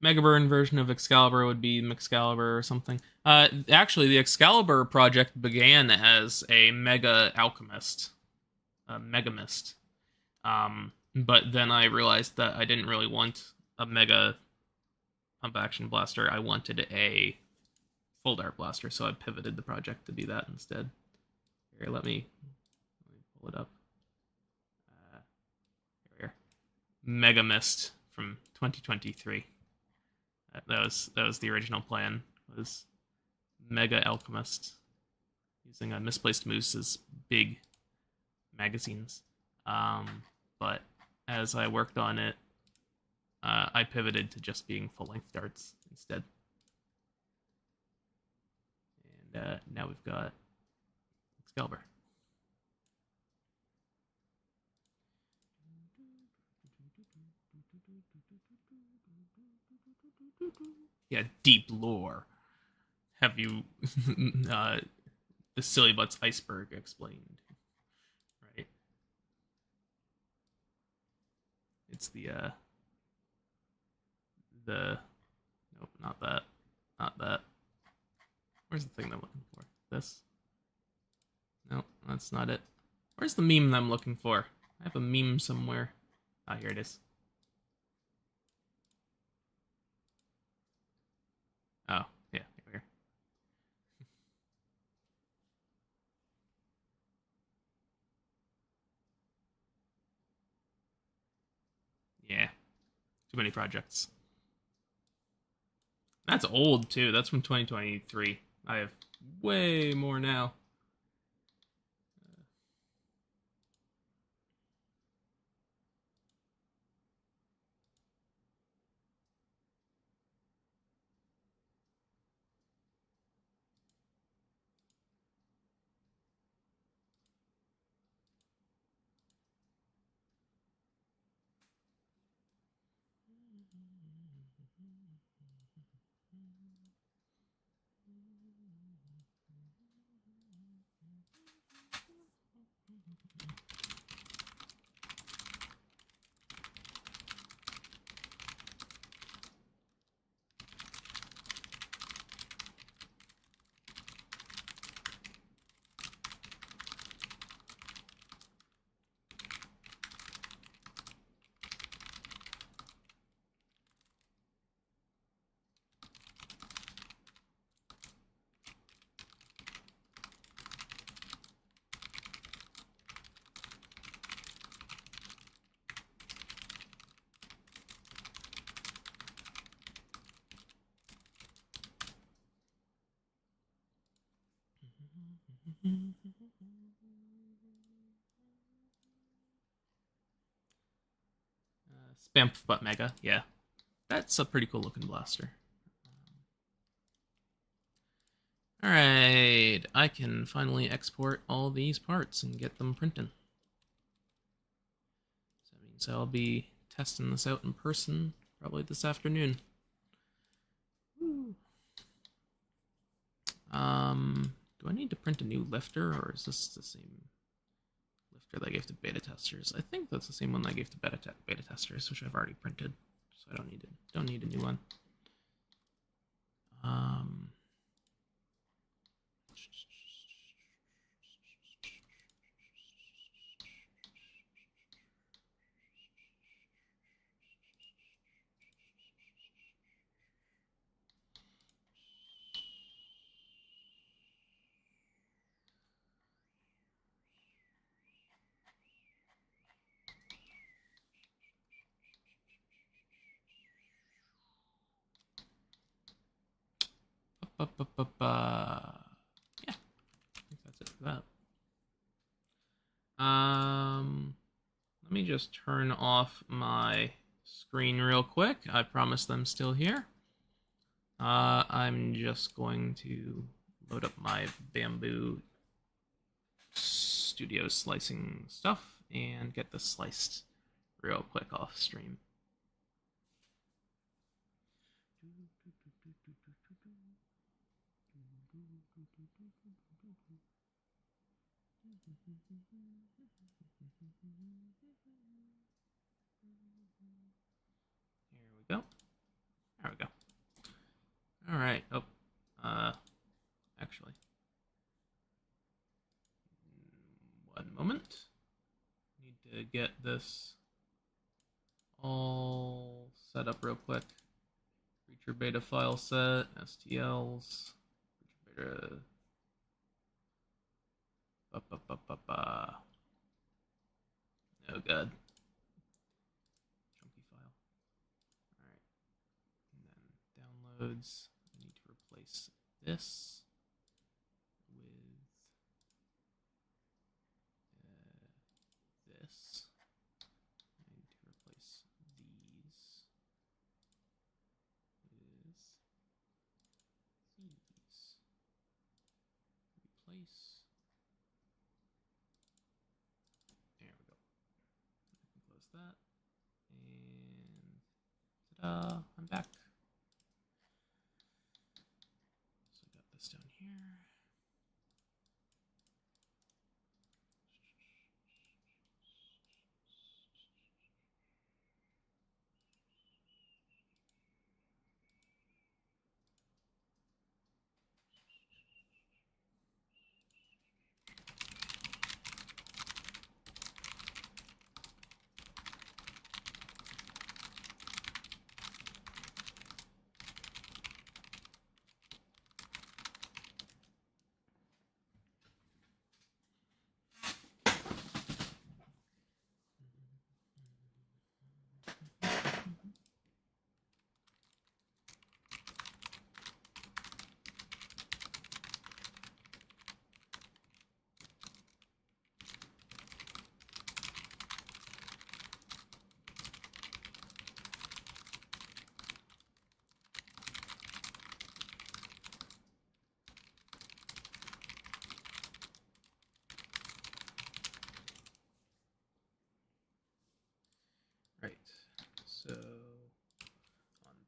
[SPEAKER 1] Megaburn version of Excalibur would be Mixcalibur or something. Actually, the Excalibur project began as a Mega Alchemist, a Megamist. But then I realized that I didn't really want a Mega Pump Action Blaster. I wanted a Full Dart Blaster, so I pivoted the project to be that instead. Here, let me pull it up. Here. Mega Mist from 2023. That was the original plan. Was Mega Alchemist using a Misplaced Moose's big magazines. But as I worked on it, I pivoted to just being full-length darts instead. And now we've got Excalibur. Yeah, deep lore. Have you the Silly Butts iceberg explained? Right. It's the nope, not that. Not that. Where's the thing I'm looking for? This? Nope, that's not it. Where's the meme I'm looking for? I have a meme somewhere. Ah, here it is. Oh, yeah, here. Yeah, too many projects. That's old, too. That's from 2023. I have way more now. Spamf but Mega, yeah. That's a pretty cool looking blaster. Alright, I can finally export all these parts and get them printing. So that means I'll be testing this out in person probably this afternoon. Woo. Do I need to print a new lifter, or is this the same lifter that I gave to beta testers? I think that's the same one I gave to beta testers, which I've already printed, so I don't need a new one. Yeah, I think that's it for that. Let me just turn off my screen real quick. I promise I'm still here. I'm just going to load up my Bamboo Studio slicing stuff and get this sliced real quick off stream. Here we go. There we go. All right. Oh, actually, one moment. Need to get this all set up real quick. Creature beta file set, STLs, creature beta. Oh god. Chunky file. Alright. And then downloads. I need to replace this with this. I need to replace these with these. Replace. There we go. I can close that. And ta-da! I'm back. So I got this down here.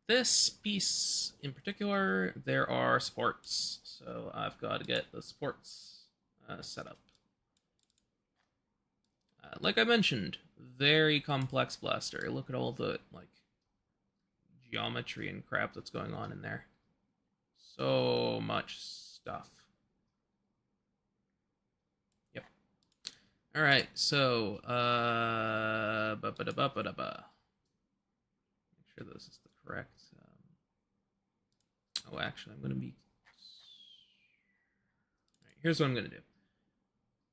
[SPEAKER 1] this piece in particular, there are supports. So I've got to get the supports set up. Like I mentioned, very complex blaster. Look at all the like geometry and crap that's going on in there. So much stuff. Yep. All right. So make sure this is the correct. Oh, actually, I'm gonna be. All right, here's what I'm gonna do.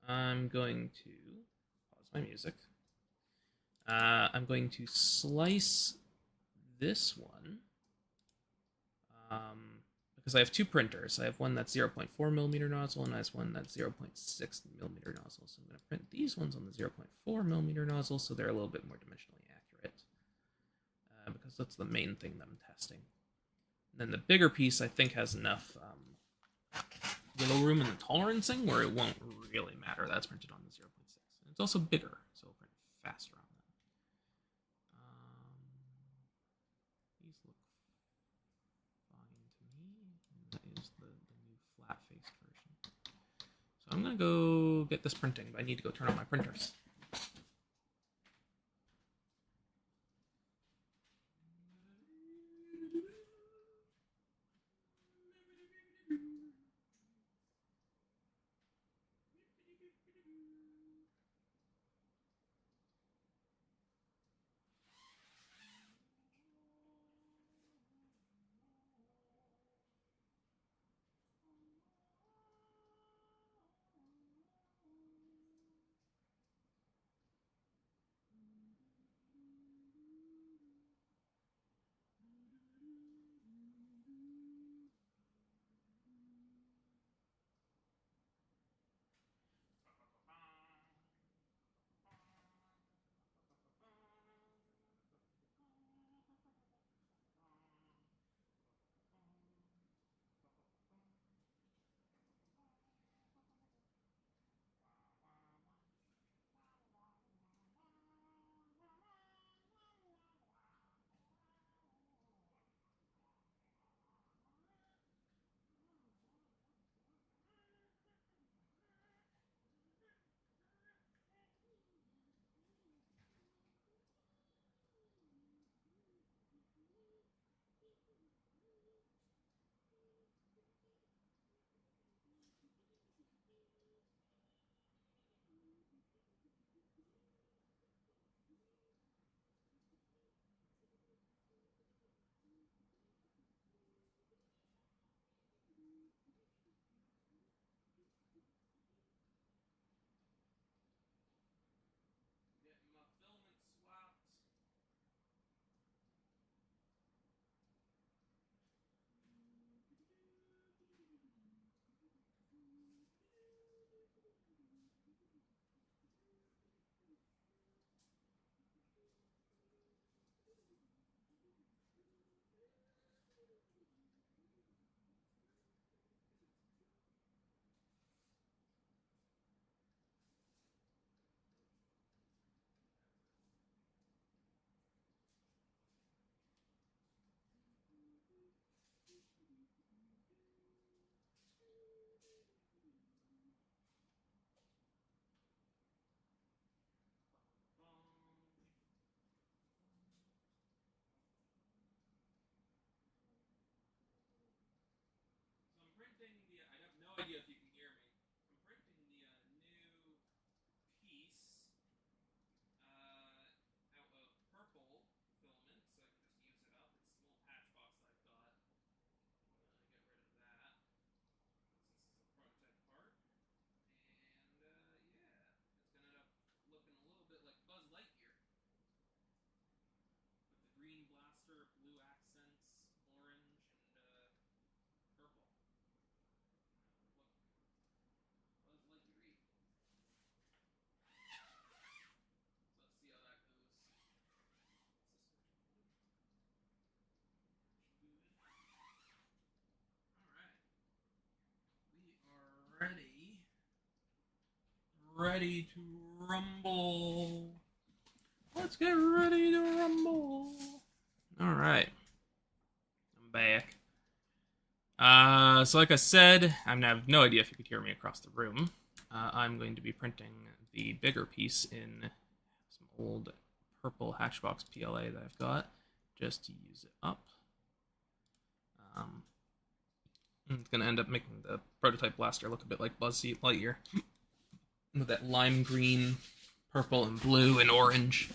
[SPEAKER 1] I'm going to pause my music. I'm going to slice this one because I have two printers. I have one that's 0.4 millimeter nozzle and I have one that's 0.6 millimeter nozzle. So I'm going to print these ones on the 0.4 millimeter nozzle so they're a little bit more dimensionally accurate because that's the main thing that I'm testing. And then the bigger piece I think has enough wiggle room in the tolerancing where it won't really matter. That's printed on the 0.6. And it's also bigger, so it'll print faster on that. These look fine to me. And that is the new flat-faced version. So I'm going to go get this printing, but I need to go turn on my printers. Getting my filament swapped. So I'm printing the. I have no idea if you can hear me. I'm printing the new piece out of purple filament, so I can just use it up. It's a little patch box that I've got. I'm gonna get rid of that since this is a prototype part. And yeah, it's gonna end up looking a little bit like Buzz Lightyear with the green blaster, blue accents, orange, and purple. Look Buzz Lightyear. So let's see how that goes. All right, we are ready to rumble. Let's get ready to rumble. All right. So like I said, I have no idea if you could hear me across the room. I'm going to be printing the bigger piece in some old purple Hatchbox PLA that I've got, just to use it up. It's going to end up making the prototype blaster look a bit like Buzz Lightyear. With that lime green, purple, and blue, and orange.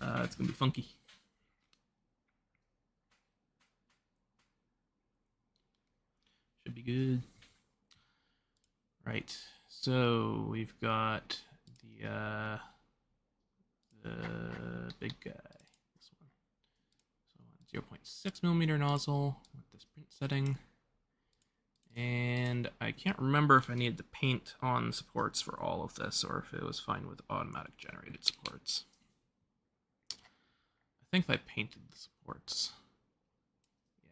[SPEAKER 1] It's going to be funky. Should be good. Right, so we've got the big guy, this one. So 0.6 millimeter nozzle with this print setting. And I can't remember if I needed to paint on supports for all of this or if it was fine with automatic generated supports. I think I painted the supports.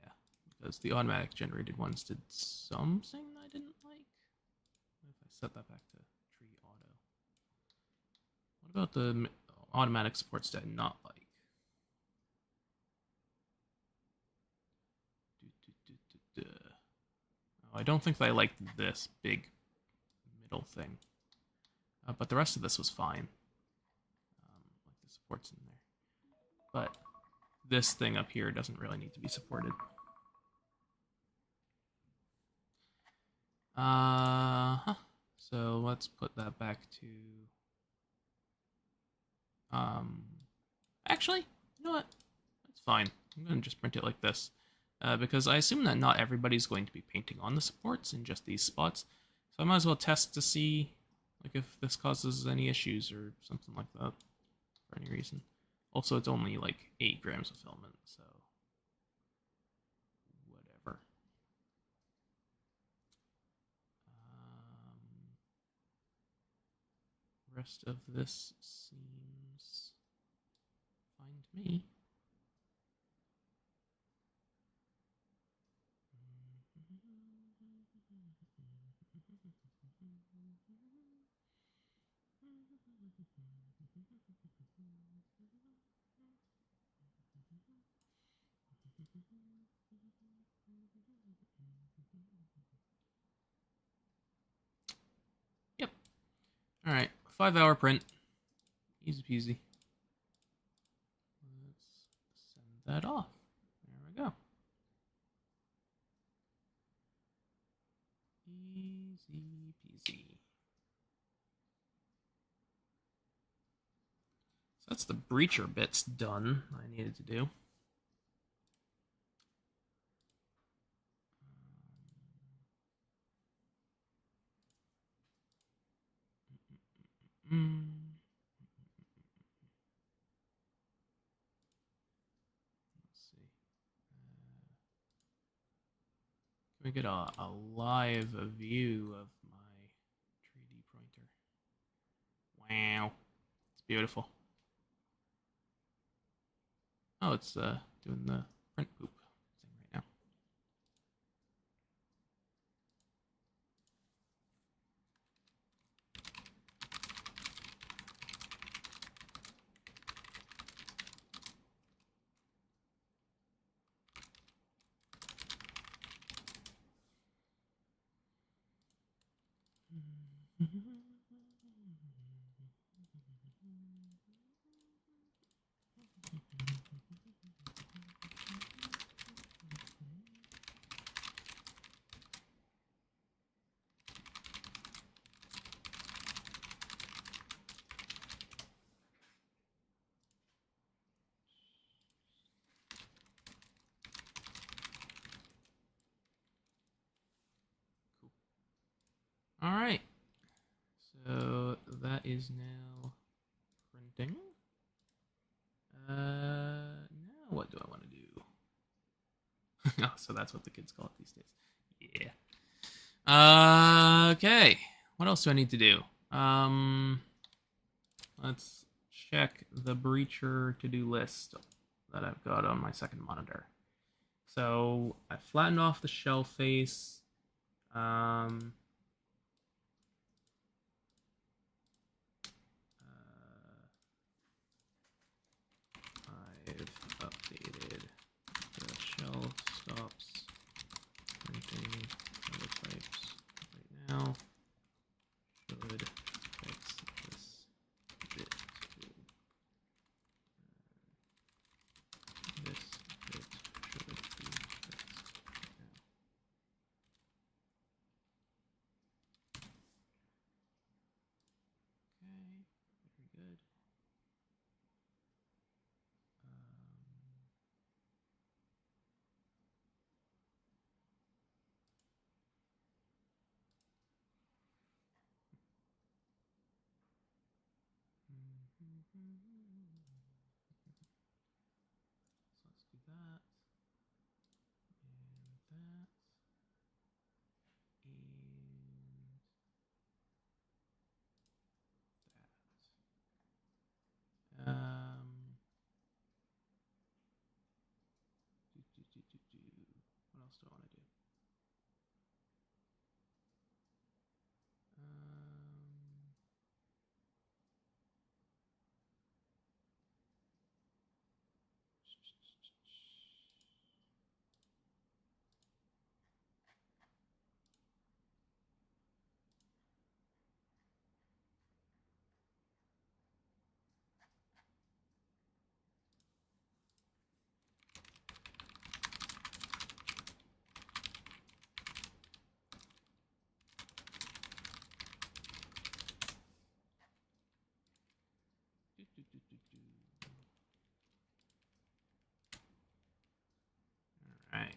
[SPEAKER 1] Yeah, because the automatic generated ones did something I didn't like. If I set that back to tree auto. What about the automatic supports did I not like? Oh, I don't think I liked this big middle thing. But the rest of this was fine. Like the supports in there. But this thing up here doesn't really need to be supported. So let's put that back to... Actually, you know what? That's fine. I'm going to just print it like this. Because I assume that not everybody's going to be painting on the supports in just these spots. So I might as well test to see like if this causes any issues or something like that for any reason. Also, it's only like 8 grams of filament, so whatever. Rest of this seems fine to me. Yep. All right, 5-hour print. Easy peasy. Let's send that off. There we go. Easy peasy. So that's the breacher bits done I needed to do. Let's see. Can we get a live view of my 3D printer? Wow. It's beautiful. Oh, it's doing the print poop thing right now. All right. So that is now printing. Now what do I want to do? Oh, so that's what the kids call it these days. Yeah. Okay. What else do I need to do? Let's check the breacher to-do list that I've got on my second monitor. So I flattened off the shell face. I've updated the shell stops printing let's do that. And that. What else do I want to do? All right.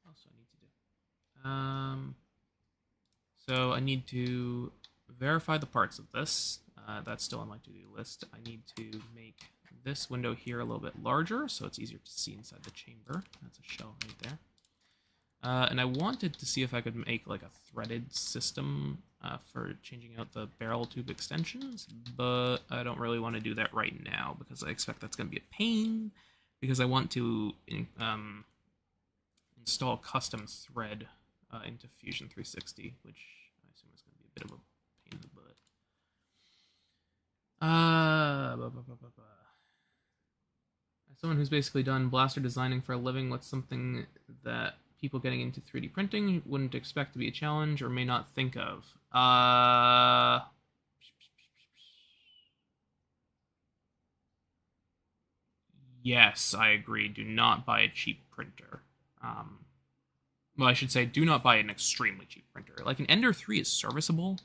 [SPEAKER 1] What else do I need to do? So I need to verify the parts of this. That's still on my to-do list. I need to make this window here a little bit larger so it's easier to see inside the chamber. That's a shell right there. And I wanted to see if I could make like a threaded system for changing out the barrel tube extensions, but I don't really want to do that right now because I expect that's going to be a pain because I want to install custom thread into Fusion 360, which I assume is going to be a bit of a pain in the butt. As someone who's basically done blaster designing for a living, what's something that people getting into 3D printing wouldn't expect to be a challenge or may not think of? Yes, I agree. Do not buy a cheap printer. Well, I should say, do not buy an extremely cheap printer. Like, an Ender 3 is serviceable.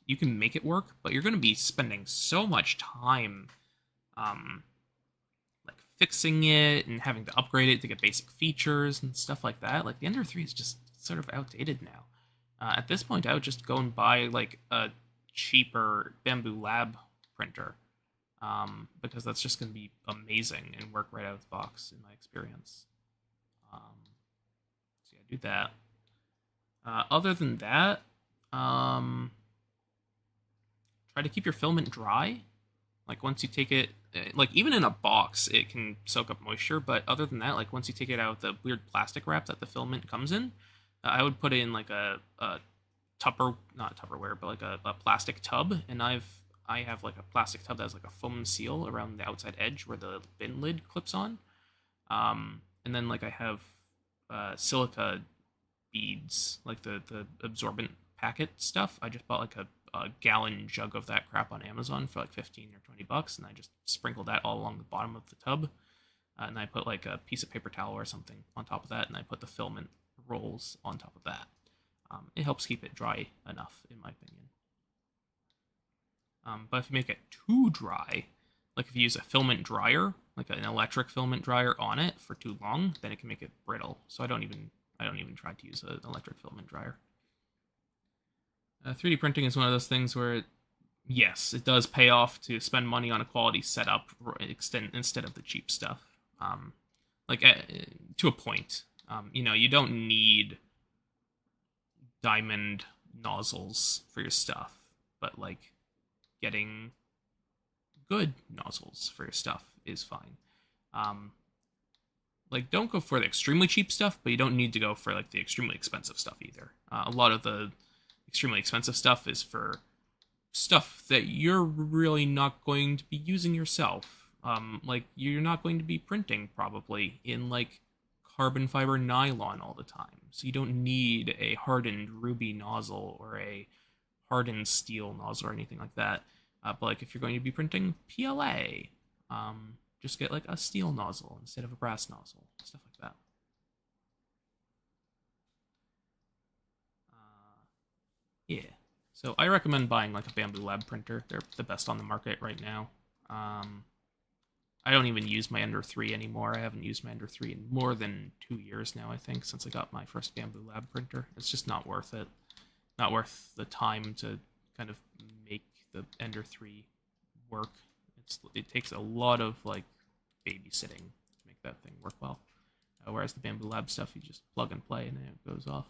[SPEAKER 1] You can make it work, but you're going to be spending so much time like fixing it and having to upgrade it to get basic features and stuff like that. Like, the Ender 3 is just sort of outdated now. At this point, I would just go and buy like a cheaper Bamboo Lab printer because that's just going to be amazing and work right out of the box in my experience. So yeah, do that. Other than that, try to keep your filament dry. Like once you take it, like even in a box, it can soak up moisture. But other than that, like once you take it out of the weird plastic wrap that the filament comes in, I would put it in like a not Tupperware, but like a plastic tub. And I have like a plastic tub that has like a foam seal around the outside edge where the bin lid clips on. And then like I have silica beads, like the absorbent packet stuff. I just bought like a gallon jug of that crap on Amazon for like 15 or 20 bucks, and I just sprinkle that all along the bottom of the tub. And I put like a piece of paper towel or something on top of that, and I put the filament rolls on top of that. It helps keep it dry enough, in my opinion. But if you make it too dry, like if you use a filament dryer, like an electric filament dryer on it for too long, then it can make it brittle. So I don't even try to use an electric filament dryer. 3D printing is one of those things where, yes, it does pay off to spend money on a quality setup instead of the cheap stuff. To a point. You don't need diamond nozzles for your stuff, but like getting good nozzles for your stuff is fine. Like don't go for the extremely cheap stuff, but you don't need to go for like the extremely expensive stuff either. A lot of the extremely expensive stuff is for stuff that you're really not going to be using yourself. Like you're not going to be printing probably in like carbon fiber nylon all the time. So you don't need a hardened ruby nozzle or a hardened steel nozzle or anything like that. But like if you're going to be printing PLA, just get like a steel nozzle instead of a brass nozzle, stuff like that. Yeah. So I recommend buying like a Bamboo Lab printer. They're the best on the market right now. I don't even use my Ender 3 anymore. I haven't used my Ender 3 in more than 2 years now, I think, since I got my first Bamboo Lab printer. It's just not worth it. not worth the time to kind of make the Ender 3 work. It takes a lot of like babysitting to make that thing work well. Whereas the Bamboo Lab stuff, you just plug and play and then it goes off.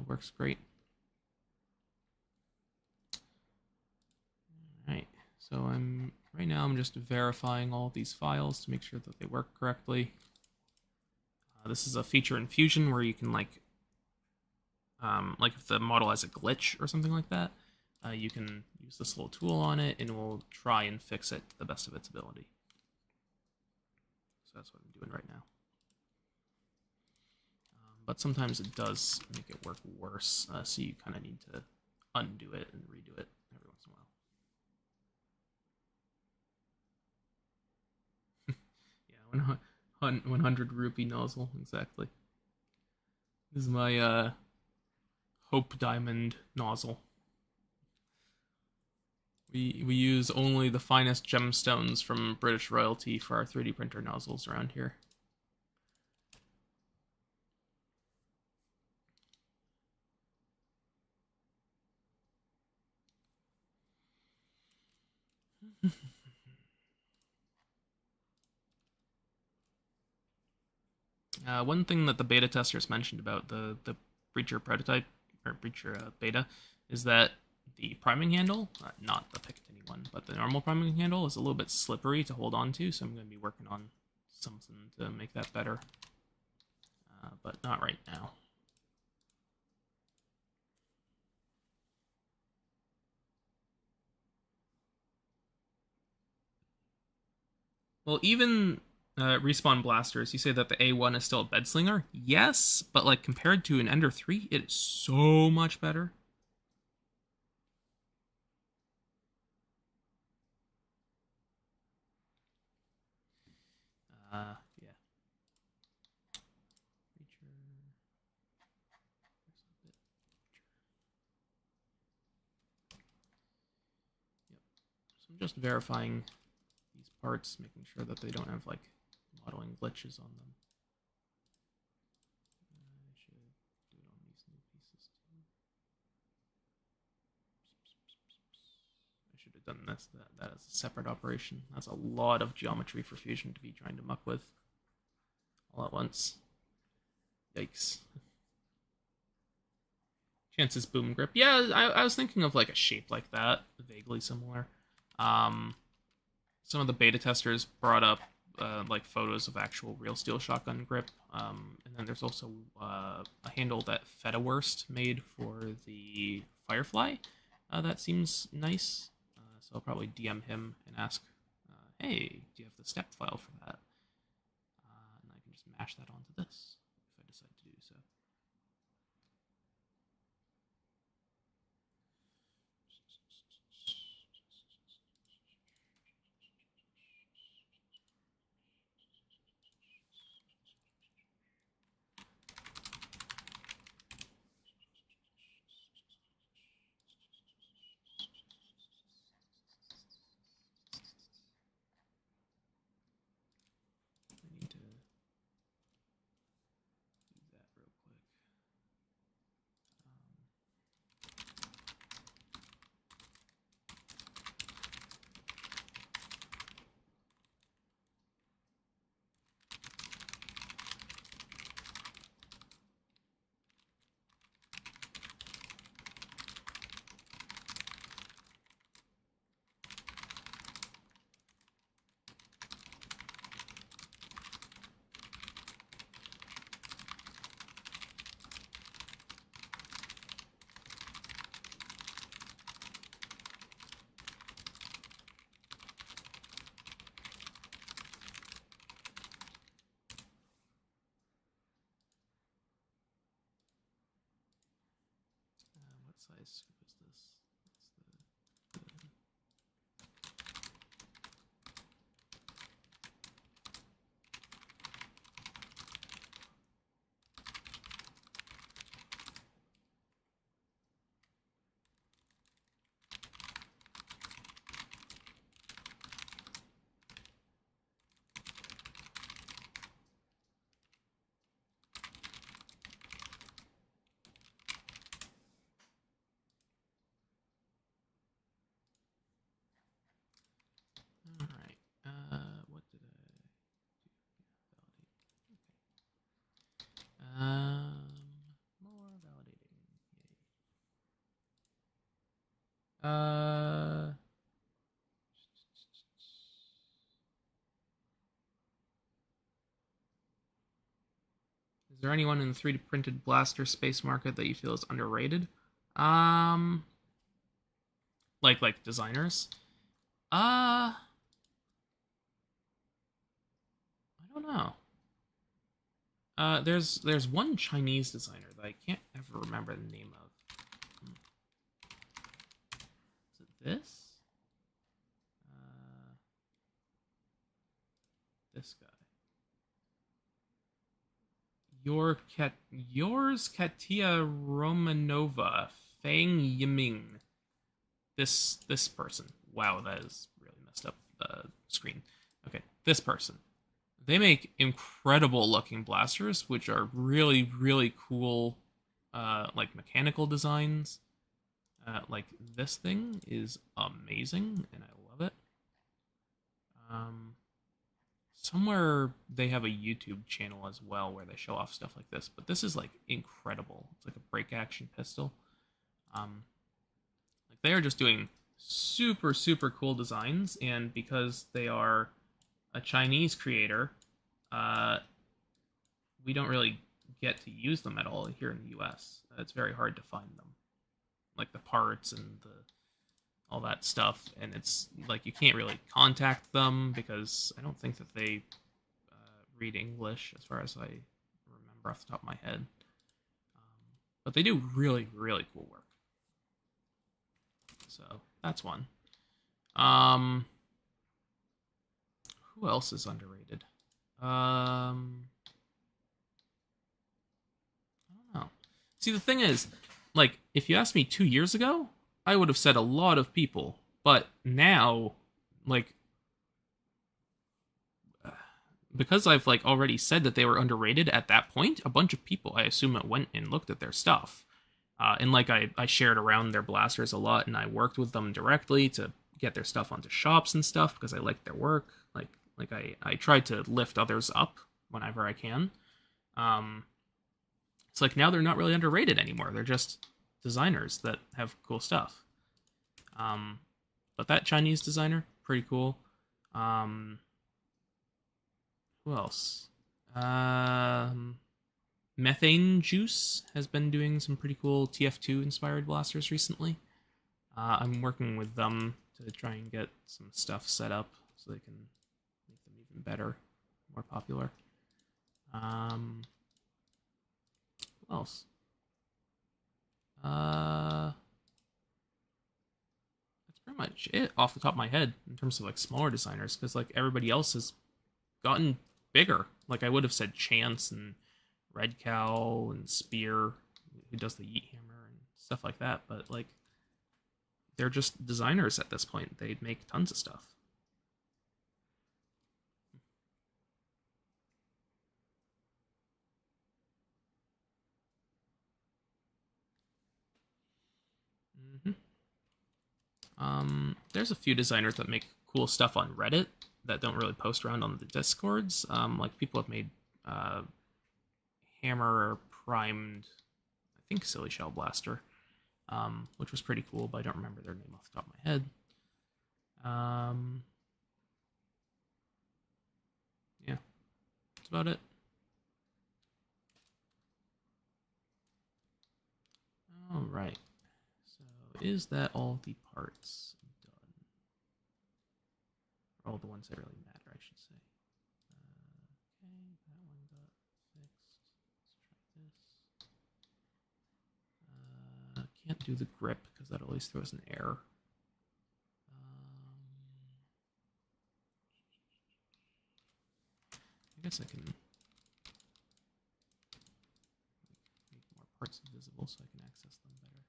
[SPEAKER 1] Works great. Alright, so right now I'm just verifying all these files to make sure that they work correctly. This is a feature in Fusion where you can like if the model has a glitch or something like that, you can use this little tool on it and it will try and fix it to the best of its ability. So that's what I'm doing right now. But sometimes it does make it work worse, so you kind of need to undo it and redo it every once in a while. Yeah, 100 rupee nozzle, exactly. This is my Hope Diamond nozzle. We use only the finest gemstones from British royalty for our 3D printer nozzles around here. One thing that the beta testers mentioned about the Breacher prototype, or Breacher beta, is that the priming handle, not the Picatinny one, but the normal priming handle is a little bit slippery to hold on to, so I'm going to be working on something to make that better, but not right now. Well, even Respawn Blasters, you say that the A1 is still a bed slinger? Yes, but like compared to an Ender 3, it is so much better. Yeah. Yep. So I'm just verifying these parts, making sure that they don't have like modeling glitches on them. I should do it on these new pieces too. I should have done that as a separate operation. That's a lot of geometry for Fusion to be trying to muck with all at once. Yikes. Chance's boom grip. Yeah, I was thinking of like a shape like that, vaguely similar. Some of the beta testers brought up like photos of actual real steel shotgun grip, and then there's also a handle that Fetaworst made for the Firefly. That seems nice, so I'll probably DM him and ask, "Hey, do you have the step file for that?" And I can just mash that onto this if I decide to do so. I need to do that real quick. What size scoop is this? That's the did I validate? More validating. Yay. Is there anyone in the 3D printed blaster space market that you feel is underrated? Like designers? I don't know. There's one Chinese designer that I can't ever remember the name of. Is it this? This guy. Yours Katia Romanova, Fang Yiming. This person. Wow, that is really messed up screen. Okay, this person. They make incredible looking blasters, which are really, really cool, like mechanical designs. Like this thing is amazing, and I love it. Somewhere they have a YouTube channel as well where they show off stuff like this, but this is like incredible. It's like a break action pistol. Like they are just doing super, super cool designs, and because they are a Chinese creator, we don't really get to use them at all here in the US. It's very hard to find them, like the parts and all that stuff, and it's like you can't really contact them because I don't think that they read English as far as I remember off the top of my head. But they do really, really cool work. So that's one. Who else is underrated? I don't know. See, the thing is, like, if you asked me 2 years ago, I would have said a lot of people. But now, like, because I've like already said that they were underrated at that point, a bunch of people, I assume, it went and looked at their stuff. And like I shared around their blasters a lot, and I worked with them directly to get their stuff onto shops and stuff because I liked their work. Like I try to lift others up whenever I can. It's like now they're not really underrated anymore. They're just designers that have cool stuff. But that Chinese designer, pretty cool. Who else? Methane Juice has been doing some pretty cool TF2 inspired blasters recently. I'm working with them to try and get some stuff set up so they can make them even better, more popular. Who else? That's pretty much it off the top of my head in terms of like smaller designers, because like everybody else has gotten bigger. Like I would have said Chance and Red Cow and Spear, who does the Yeet Hammer and stuff like that, but like they're just designers at this point. They make tons of stuff. There's a few designers that make cool stuff on Reddit that don't really post around on the Discords. Like people have made hammer primed, I think, Silly Shell Blaster, which was pretty cool, but I don't remember their name off the top of my head. Yeah, that's about it. All right. So is that all the parts done? Or all the ones that really matter, I should say. Okay, that one got fixed. Let's try this. Can't do the grip because that always throws an error. I guess I can make more parts visible so I can access them better.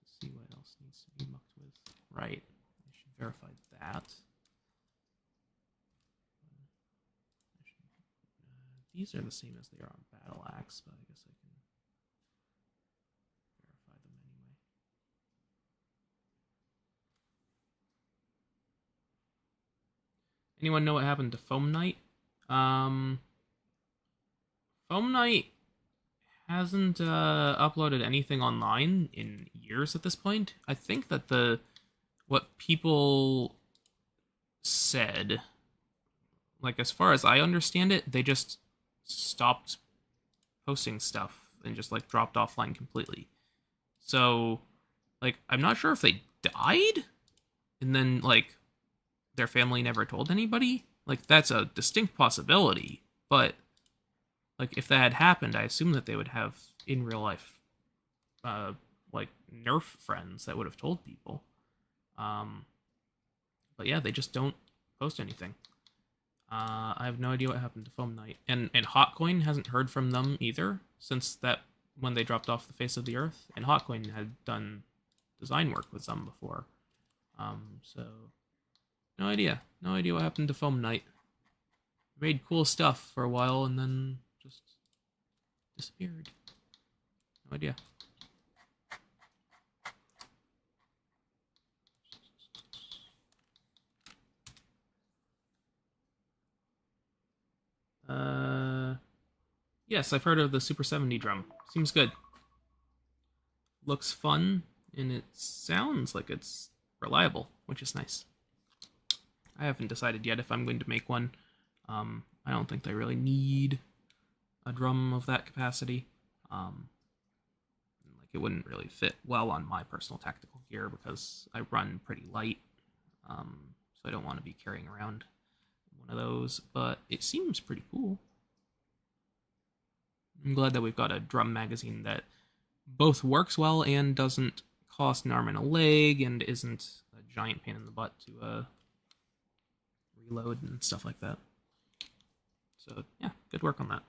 [SPEAKER 1] Let's see what else needs to be mucked with. Right, I should verify that. These are the same as they are on Battle Axe, but I guess I can verify them anyway. Anyone know what happened to Foam Knight? Foam Knight hasn't uploaded anything online in years at this point. I think that what people said, like as far as I understand it, they just stopped posting stuff and just like dropped offline completely. So, like, I'm not sure if they died and then like their family never told anybody. Like, that's a distinct possibility, but like if that had happened, I assume that they would have in real life, like Nerf friends that would have told people. But yeah, they just don't post anything. I have no idea what happened to Foam Knight, and Hotcoin hasn't heard from them either since that when they dropped off the face of the earth. And Hotcoin had done design work with them before, so no idea what happened to Foam Knight. Made cool stuff for a while and then just disappeared. No idea. Yes, I've heard of the Super 70 drum. Seems good. Looks fun, and it sounds like it's reliable, which is nice. I haven't decided yet if I'm going to make one. I don't think they really need a drum of that capacity. Like it wouldn't really fit well on my personal tactical gear because I run pretty light, so I don't want to be carrying around one of those, but it seems pretty cool. I'm glad that we've got a drum magazine that both works well and doesn't cost an arm and a leg and isn't a giant pain in the butt to reload and stuff like that. So yeah, good work on that.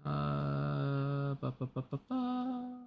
[SPEAKER 1] Ba, ba, ba, ba, ba.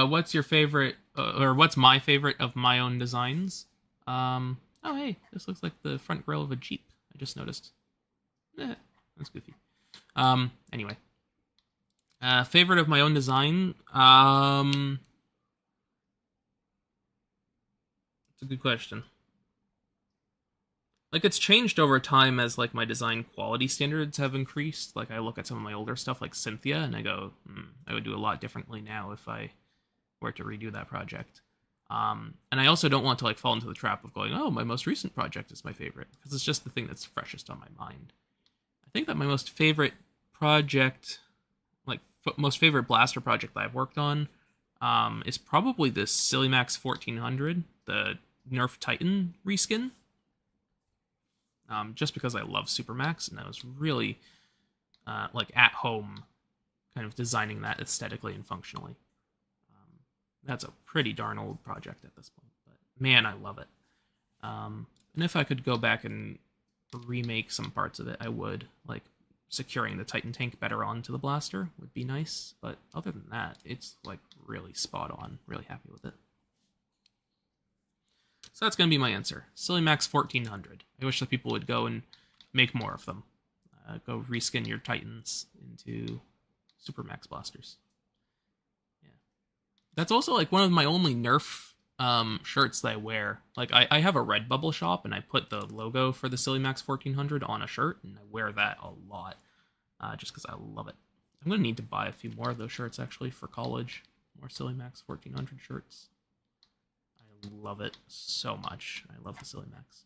[SPEAKER 1] What's your favorite, or what's my favorite of my own designs? Oh hey, this looks like the front grille of a Jeep. I just noticed. That's goofy. Anyway. Favorite of my own design? It's a good question. Like, it's changed over time as, like, my design quality standards have increased. Like, I look at some of my older stuff, like Cynthia, and I go, I would do a lot differently now if I were to redo that project. And I also don't want to, like, fall into the trap of going, oh, my most recent project is my favorite, because it's just the thing that's freshest on my mind. I think that my most favorite project, like, most favorite blaster project that I've worked on, is probably this Sillymax 1400, the Nerf Titan reskin. Just because I love Supermax, and I was really like at home kind of designing that aesthetically and functionally. That's a pretty darn old project at this point, but man, I love it. And if I could go back and remake some parts of it, I would. Like securing the Titan tank better onto the blaster would be nice, but other than that, it's like really spot on. Really happy with it. So that's going to be my answer. Sillymax 1400. I wish that people would go and make more of them. Go reskin your Titans into Supermax blasters. Yeah. That's also like one of my only Nerf shirts that I wear. Like I have a Redbubble shop and I put the logo for the Sillymax 1400 on a shirt and I wear that a lot just because I love it. I'm going to need to buy a few more of those shirts actually for college. More Sillymax 1400 shirts. I love it so much. I love the Sillymax.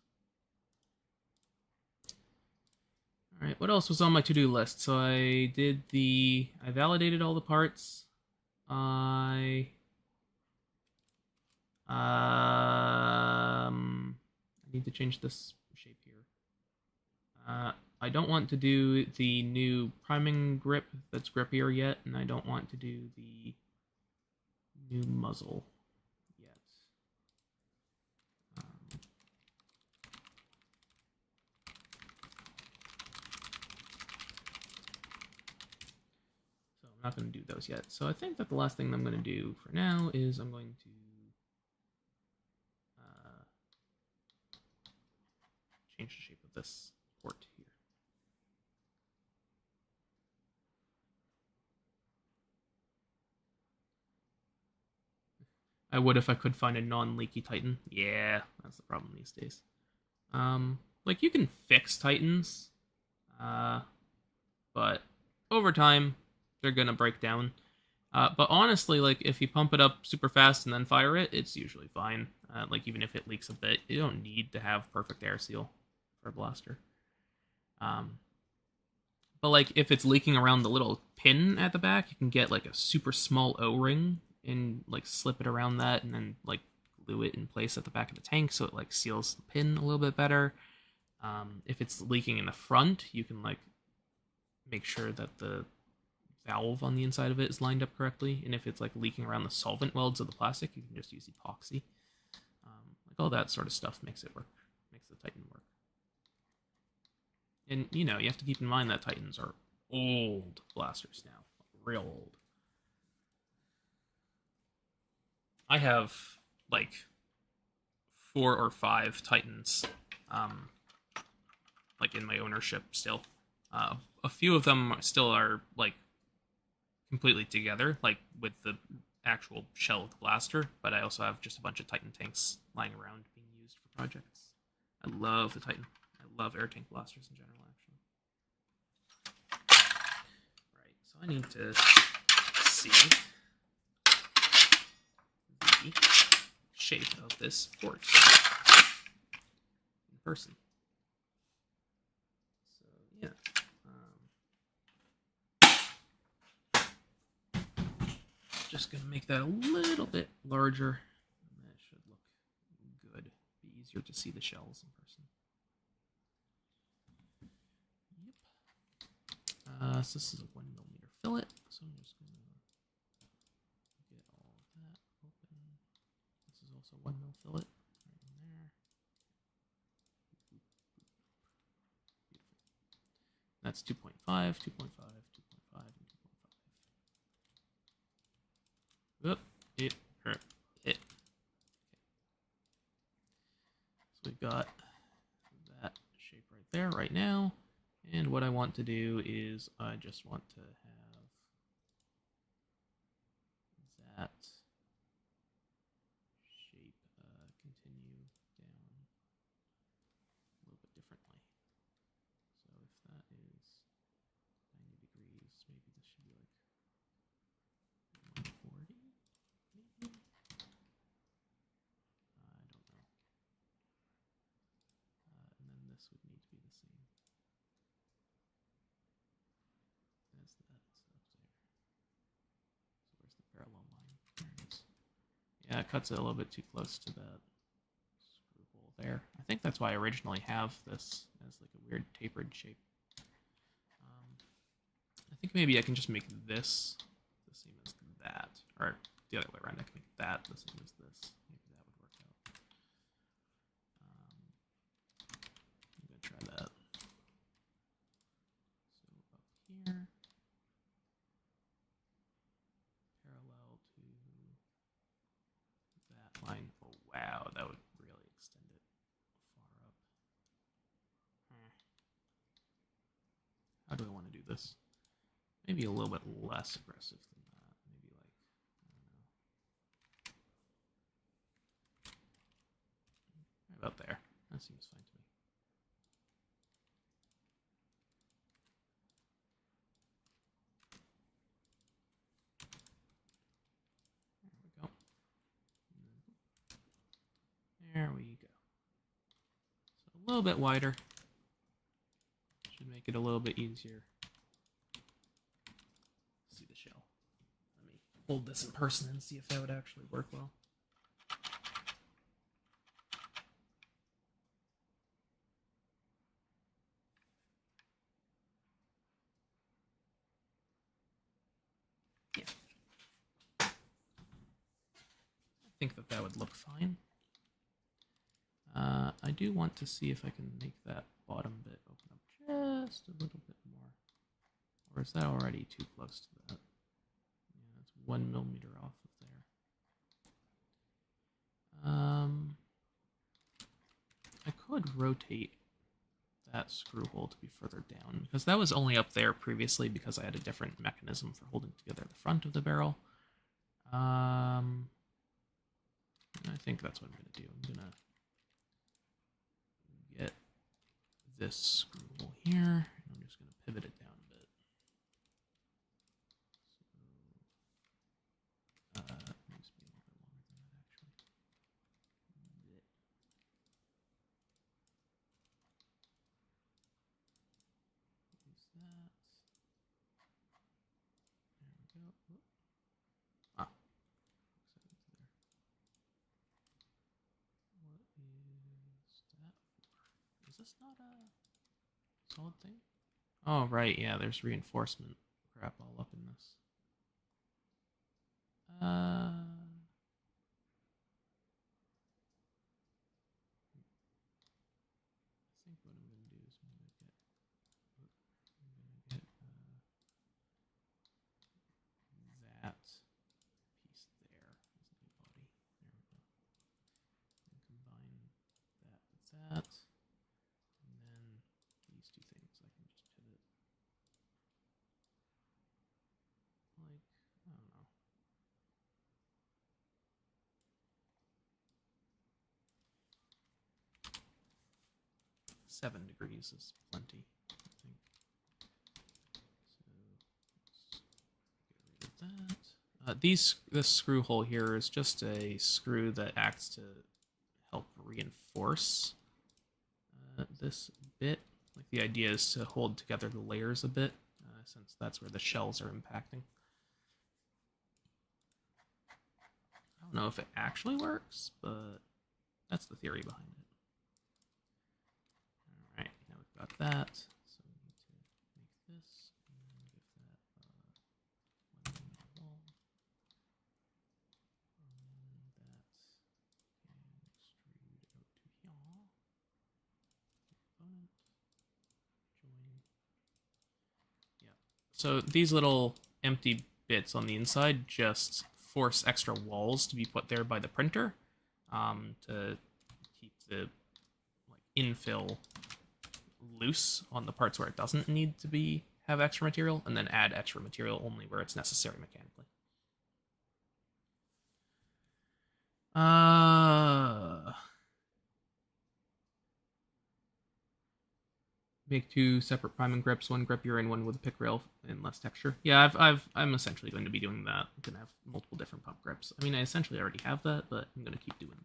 [SPEAKER 1] Alright, what else was on my to-do list? So I validated all the parts. I need to change this shape here. I don't want to do the new priming grip that's grippier yet, and I don't want to do the new muzzle. I'm not going to do those yet. So I think that the last thing I'm going to do for now is I'm going to change the shape of this port here. I would if I could find a non-leaky Titan. Yeah, that's the problem these days. Like, you can fix Titans, but over time, they're gonna break down. But honestly, like, if you pump it up super fast and then fire it, it's usually fine. Like, even if it leaks a bit, you don't need to have perfect air seal for a blaster. But, like, if it's leaking around the little pin at the back, you can get, like, a super small O-ring and, like, slip it around that and then, like, glue it in place at the back of the tank so it, like, seals the pin a little bit better. If it's leaking in the front, you can, like, make sure that the valve on the inside of it is lined up correctly. And if it's, like, leaking around the solvent welds of the plastic, you can just use epoxy. Like, all that sort of stuff makes it work, makes the Titan work. And, you know, you have to keep in mind that Titans are old blasters now. Real old. I have, like, 4 or 5 Titans, like, in my ownership still. A few of them still are, like, completely together, like, with the actual shell of the blaster, but I also have just a bunch of Titan tanks lying around being used for projects. I love the Titan. I love air tank blasters in general, actually. Right, so I need to see the shape of this port in person. So, yeah. Just going to make that a little bit larger. That should look good. Be easier to see the shells in person. Yep. So this is a 1mm fillet. So I'm just going to get all of that open. This is also 1mm fillet right in there. Beautiful. That's 2.5, 2.5, 2.5, and 2.5. Oop, it hurt. It. So we've got that shape right there right now. And what I want to do is I just want to have that shape continue down a little bit differently. So if that is 90 degrees, maybe this should be like 140, maybe? I don't know. And then this would need to be the same as that up there. So where's the parallel line? There it is. Yeah, it cuts it a little bit too close to that screw hole there. I think that's why I originally have this as like a weird tapered shape. I think maybe I can just make this the same as that. Or the other way around, I can make that the same as this. Maybe that would work out. I'm going to try that. So up here, parallel to that line. Oh, wow, that would really extend it far up. How do I want to do this? Maybe a little bit less aggressive than that. Maybe like, I don't know. Right about there. That seems fine to me. There we go. There we go. So a little bit wider. Should make it a little bit easier. See the shell. Let me hold this in person and see if that would actually work well. Yeah. I think that that would look fine. I do want to see if I can make that bottom bit open up just a little bit more. Or is that already too close to that? 1 millimeter off of there. I could rotate that screw hole to be further down, because that was only up there previously because I had a different mechanism for holding together the front of the barrel. I think that's what I'm going to do. I'm going to get this screw hole here, and I'm just going to pivot it down a bit. So, it needs to be a little bit longer than that, actually. Use that. There we go. Whoop. Ah. What is that for? Is this not a solid thing? Oh, right, yeah, there's reinforcement crap all up in this. I think what I'm going to do is I'm going to get that piece there as the new body. There we go. And combine that with that. And then these two things I can just pivot. Like, I don't know. 7 degrees is plenty, I think. So let's get rid of that. This screw hole here is just a screw that acts to help reinforce this bit. Like, the idea is to hold together the layers a bit, since that's where the shells are impacting. I don't know if it actually works, but that's the theory behind it. Alright, now we've got that. So we need to make this, and then give that 1 millimeter wall. And that can extrude out to here. Component. Join. Yeah. So these little empty bits on the inside just force extra walls to be put there by the printer, to keep the infill loose on the parts where it doesn't need to have extra material, and then add extra material only where it's necessary mechanically. Make 2 separate priming grips, 1 grippier and 1 with a pick rail and less texture. Yeah, I'm essentially going to be doing that. I'm going to have multiple different pump grips. I mean, I essentially already have that, but I'm going to keep doing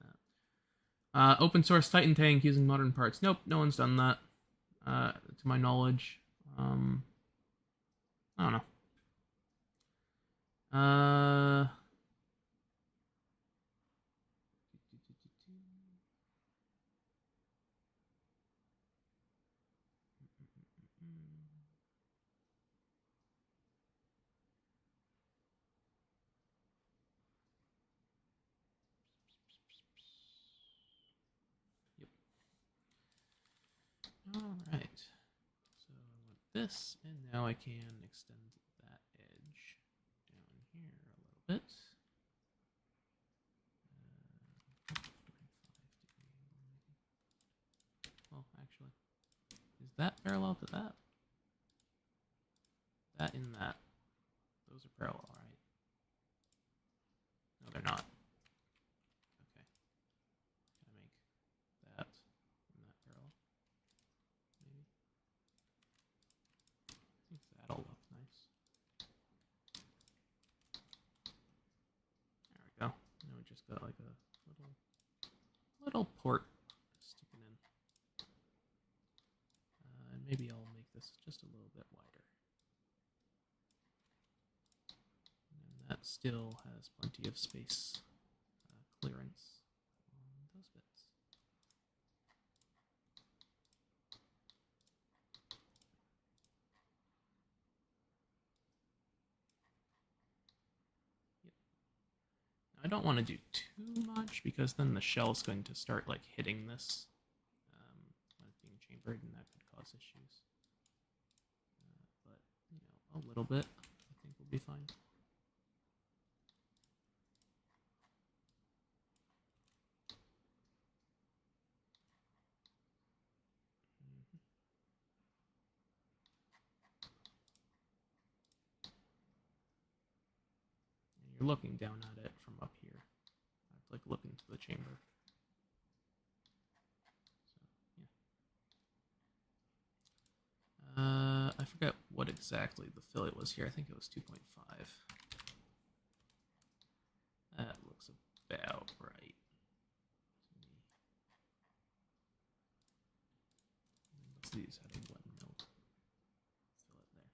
[SPEAKER 1] that. Open source Titan tank using modern parts. Nope, no one's done that, to my knowledge. I don't know. Yep. All right. So I want this, and now I can extend that edge down here a little bit. 45 degree. Well, actually, is that parallel to that? That and that. Those are parallel, right? No, they're not. Okay. Can I make that and that parallel? Maybe. I think that'll look nice. There we go. Now we just got like a little port sticking in. And maybe I'll make this just a little bit wider. And that still has plenty of space clearance on those bits. Yep. I don't want to do too much because then the shell's going to start like hitting this when it's being chambered, and that could cause issues. But you know, a little bit I think will be fine. you're looking down at it from up here. It's like look into the chamber. So, yeah. I forget what exactly the fillet was here. I think it was 2.5. That looks about right. These had a 1 mil fillet there.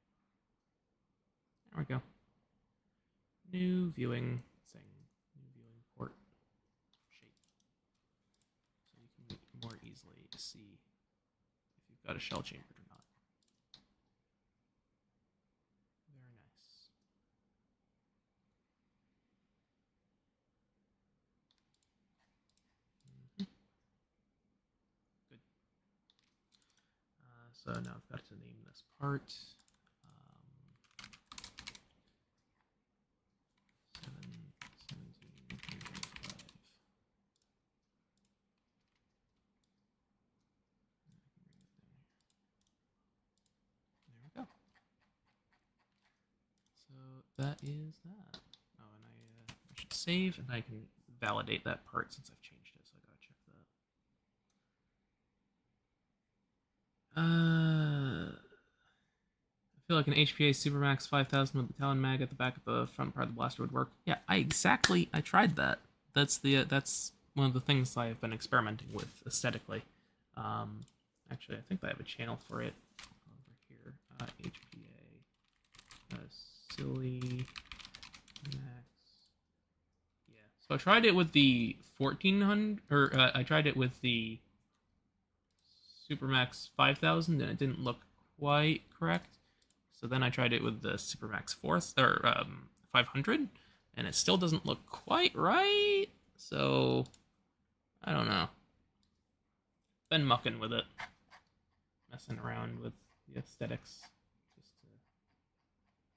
[SPEAKER 1] There we go. New viewing thing. New viewing port shape. So you can more easily see if you've got a shell chambered or not. Very nice. Good. So now I've got to name this part. 7, 17, 25. There we go. So that is that. Oh, and I should save, and I can validate that part since I've changed it, so I gotta check that. I feel like an HPA Supermax 5000 with the Talon mag at the back of the front part of the blaster would work. Yeah, I tried that. That's one of the things I've been experimenting with aesthetically. Actually, I think I have a channel for it over here. HPA silly max. Yeah. So I tried it with the 1400, or I tried it with the Supermax 5000, and it didn't look quite correct. So then I tried it with the Supermax 500, and it still doesn't look quite right. So I don't know. Been mucking with it, messing around with the aesthetics, just to,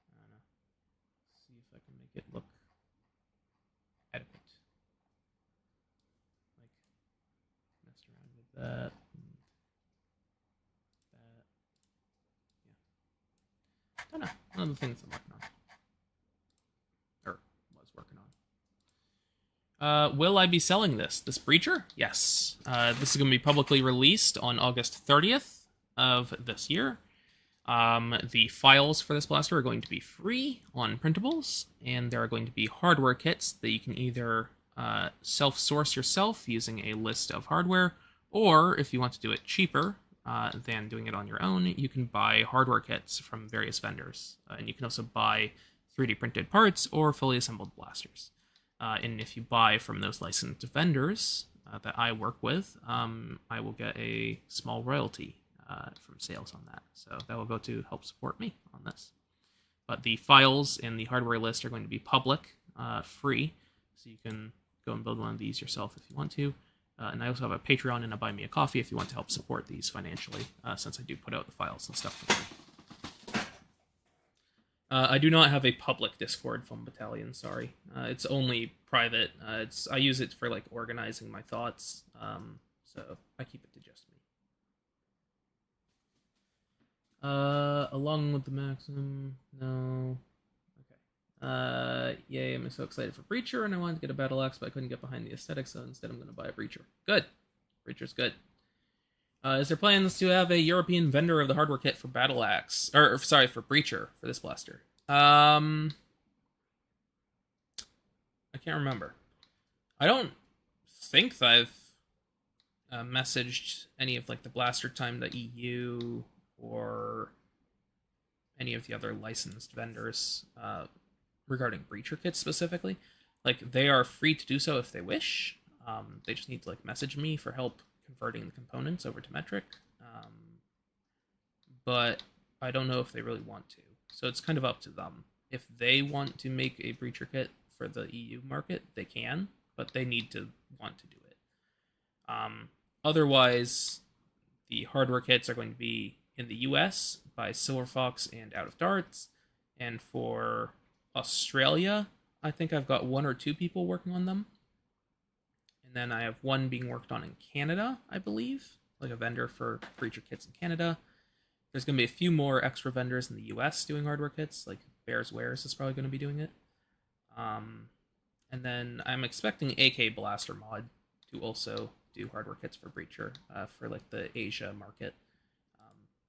[SPEAKER 1] I don't know, see if I can make it look adequate. Like messed around with that. I don't know. One of the things I'm working on. Or was working on. Will I be selling this breacher? Yes. This is going to be publicly released on August 30th of this year. The files for this blaster are going to be free on printables, and there are going to be hardware kits that you can either self-source yourself using a list of hardware, or if you want to do it cheaper, than doing it on your own, you can buy hardware kits from various vendors. And you can also buy 3D printed parts or fully assembled blasters. And if you buy from those licensed vendors that I work with, I will get a small royalty from sales on that. So that will go to help support me on this. But the files in the hardware list are going to be public, free, so you can go and build one of these yourself if you want to. And I also have a Patreon and a Buy Me a Coffee if you want to help support these financially, since I do put out the files and stuff for free. I do not have a public Discord from Battalion, sorry. It's only private. I use it for like organizing my thoughts, so I keep it to just me. Along with the Maxim, no. Yay, I'm so excited for Breacher, and I wanted to get a Battle Axe, but I couldn't get behind the aesthetics, so instead I'm going to buy a Breacher. Good. Breacher's good. Is there plans to have a European vendor of the hardware kit for Battle Axe? Or, sorry, for Breacher, for this blaster? I can't remember. I don't think that I've messaged any of, like, the blastertime.eu or any of the other licensed vendors, regarding Breacher kits specifically. Like, they are free to do so if they wish. They just need to like message me for help converting the components over to metric. But I don't know if they really want to. So it's kind of up to them. If they want to make a Breacher kit for the EU market, they can, but they need to want to do it. Otherwise, the hardware kits are going to be in the US by Silver Fox and Out of Darts, and for Australia, I think I've got 1 or 2 people working on them. And then I have one being worked on in Canada, I believe, like a vendor for Breacher kits in Canada. There's going to be a few more extra vendors in the US doing hardware kits, like Bears Wares is probably going to be doing it. And then I'm expecting AK Blaster Mod to also do hardware kits for Breacher for like the Asia market.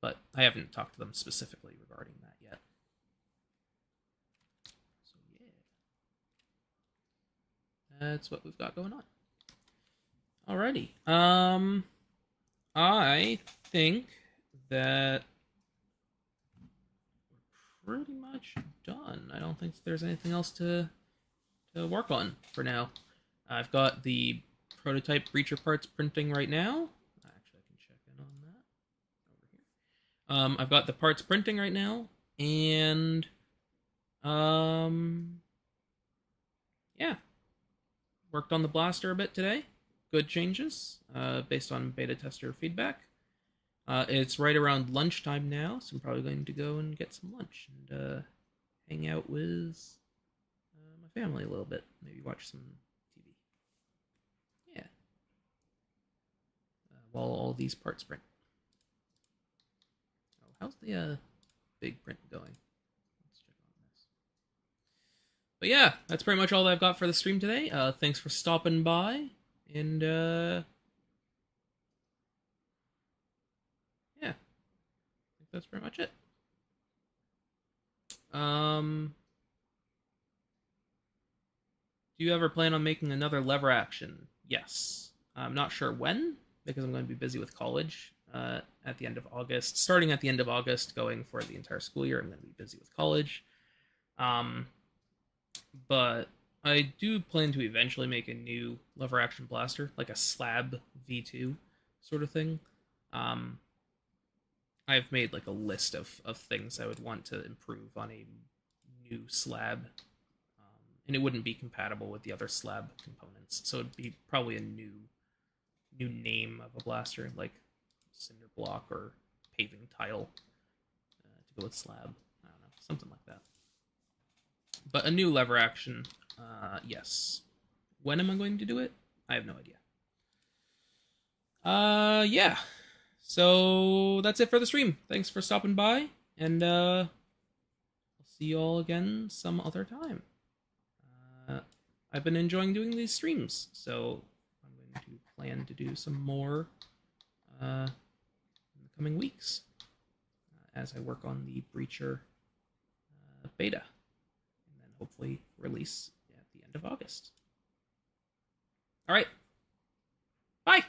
[SPEAKER 1] But I haven't talked to them specifically regarding that yet. So yeah, that's what we've got going on. Alrighty. I think that we're pretty much done. I don't think there's anything else to work on for now. I've got the prototype breacher parts printing right now. Actually, I can check in on that over here. I've got the parts printing right now, and yeah, worked on the blaster a bit today. Good changes based on beta tester feedback. It's right around lunchtime now, so I'm probably going to go and get some lunch and hang out with my family a little bit. Maybe watch some TV. Yeah. While all these parts print. Oh, how's the big print going? Let's check on this. But yeah, that's pretty much all I've got for the stream today. Thanks for stopping by, and yeah, I think that's pretty much it. Do you ever plan on making another lever action? Yes. I'm not sure when, because I'm going to be busy with college at the end of August. Starting at the end of August, going for the entire school year, I'm going to be busy with college. But I do plan to eventually make a new lever action blaster, like a slab V2 sort of thing. I've made like a list of things I would want to improve on a new slab, and it wouldn't be compatible with the other slab components, so it'd be probably a new name of a blaster, like cinder block or paving tile, to go with slab. I don't know, something like that. But a new lever action, yes. When am I going to do it? I have no idea. Yeah. So that's it for the stream. Thanks for stopping by, and I'll see you all again some other time. I've been enjoying doing these streams, so I'm going to plan to do some more in the coming weeks as I work on the Breacher beta, and then hopefully release at the end of August. All right. Bye.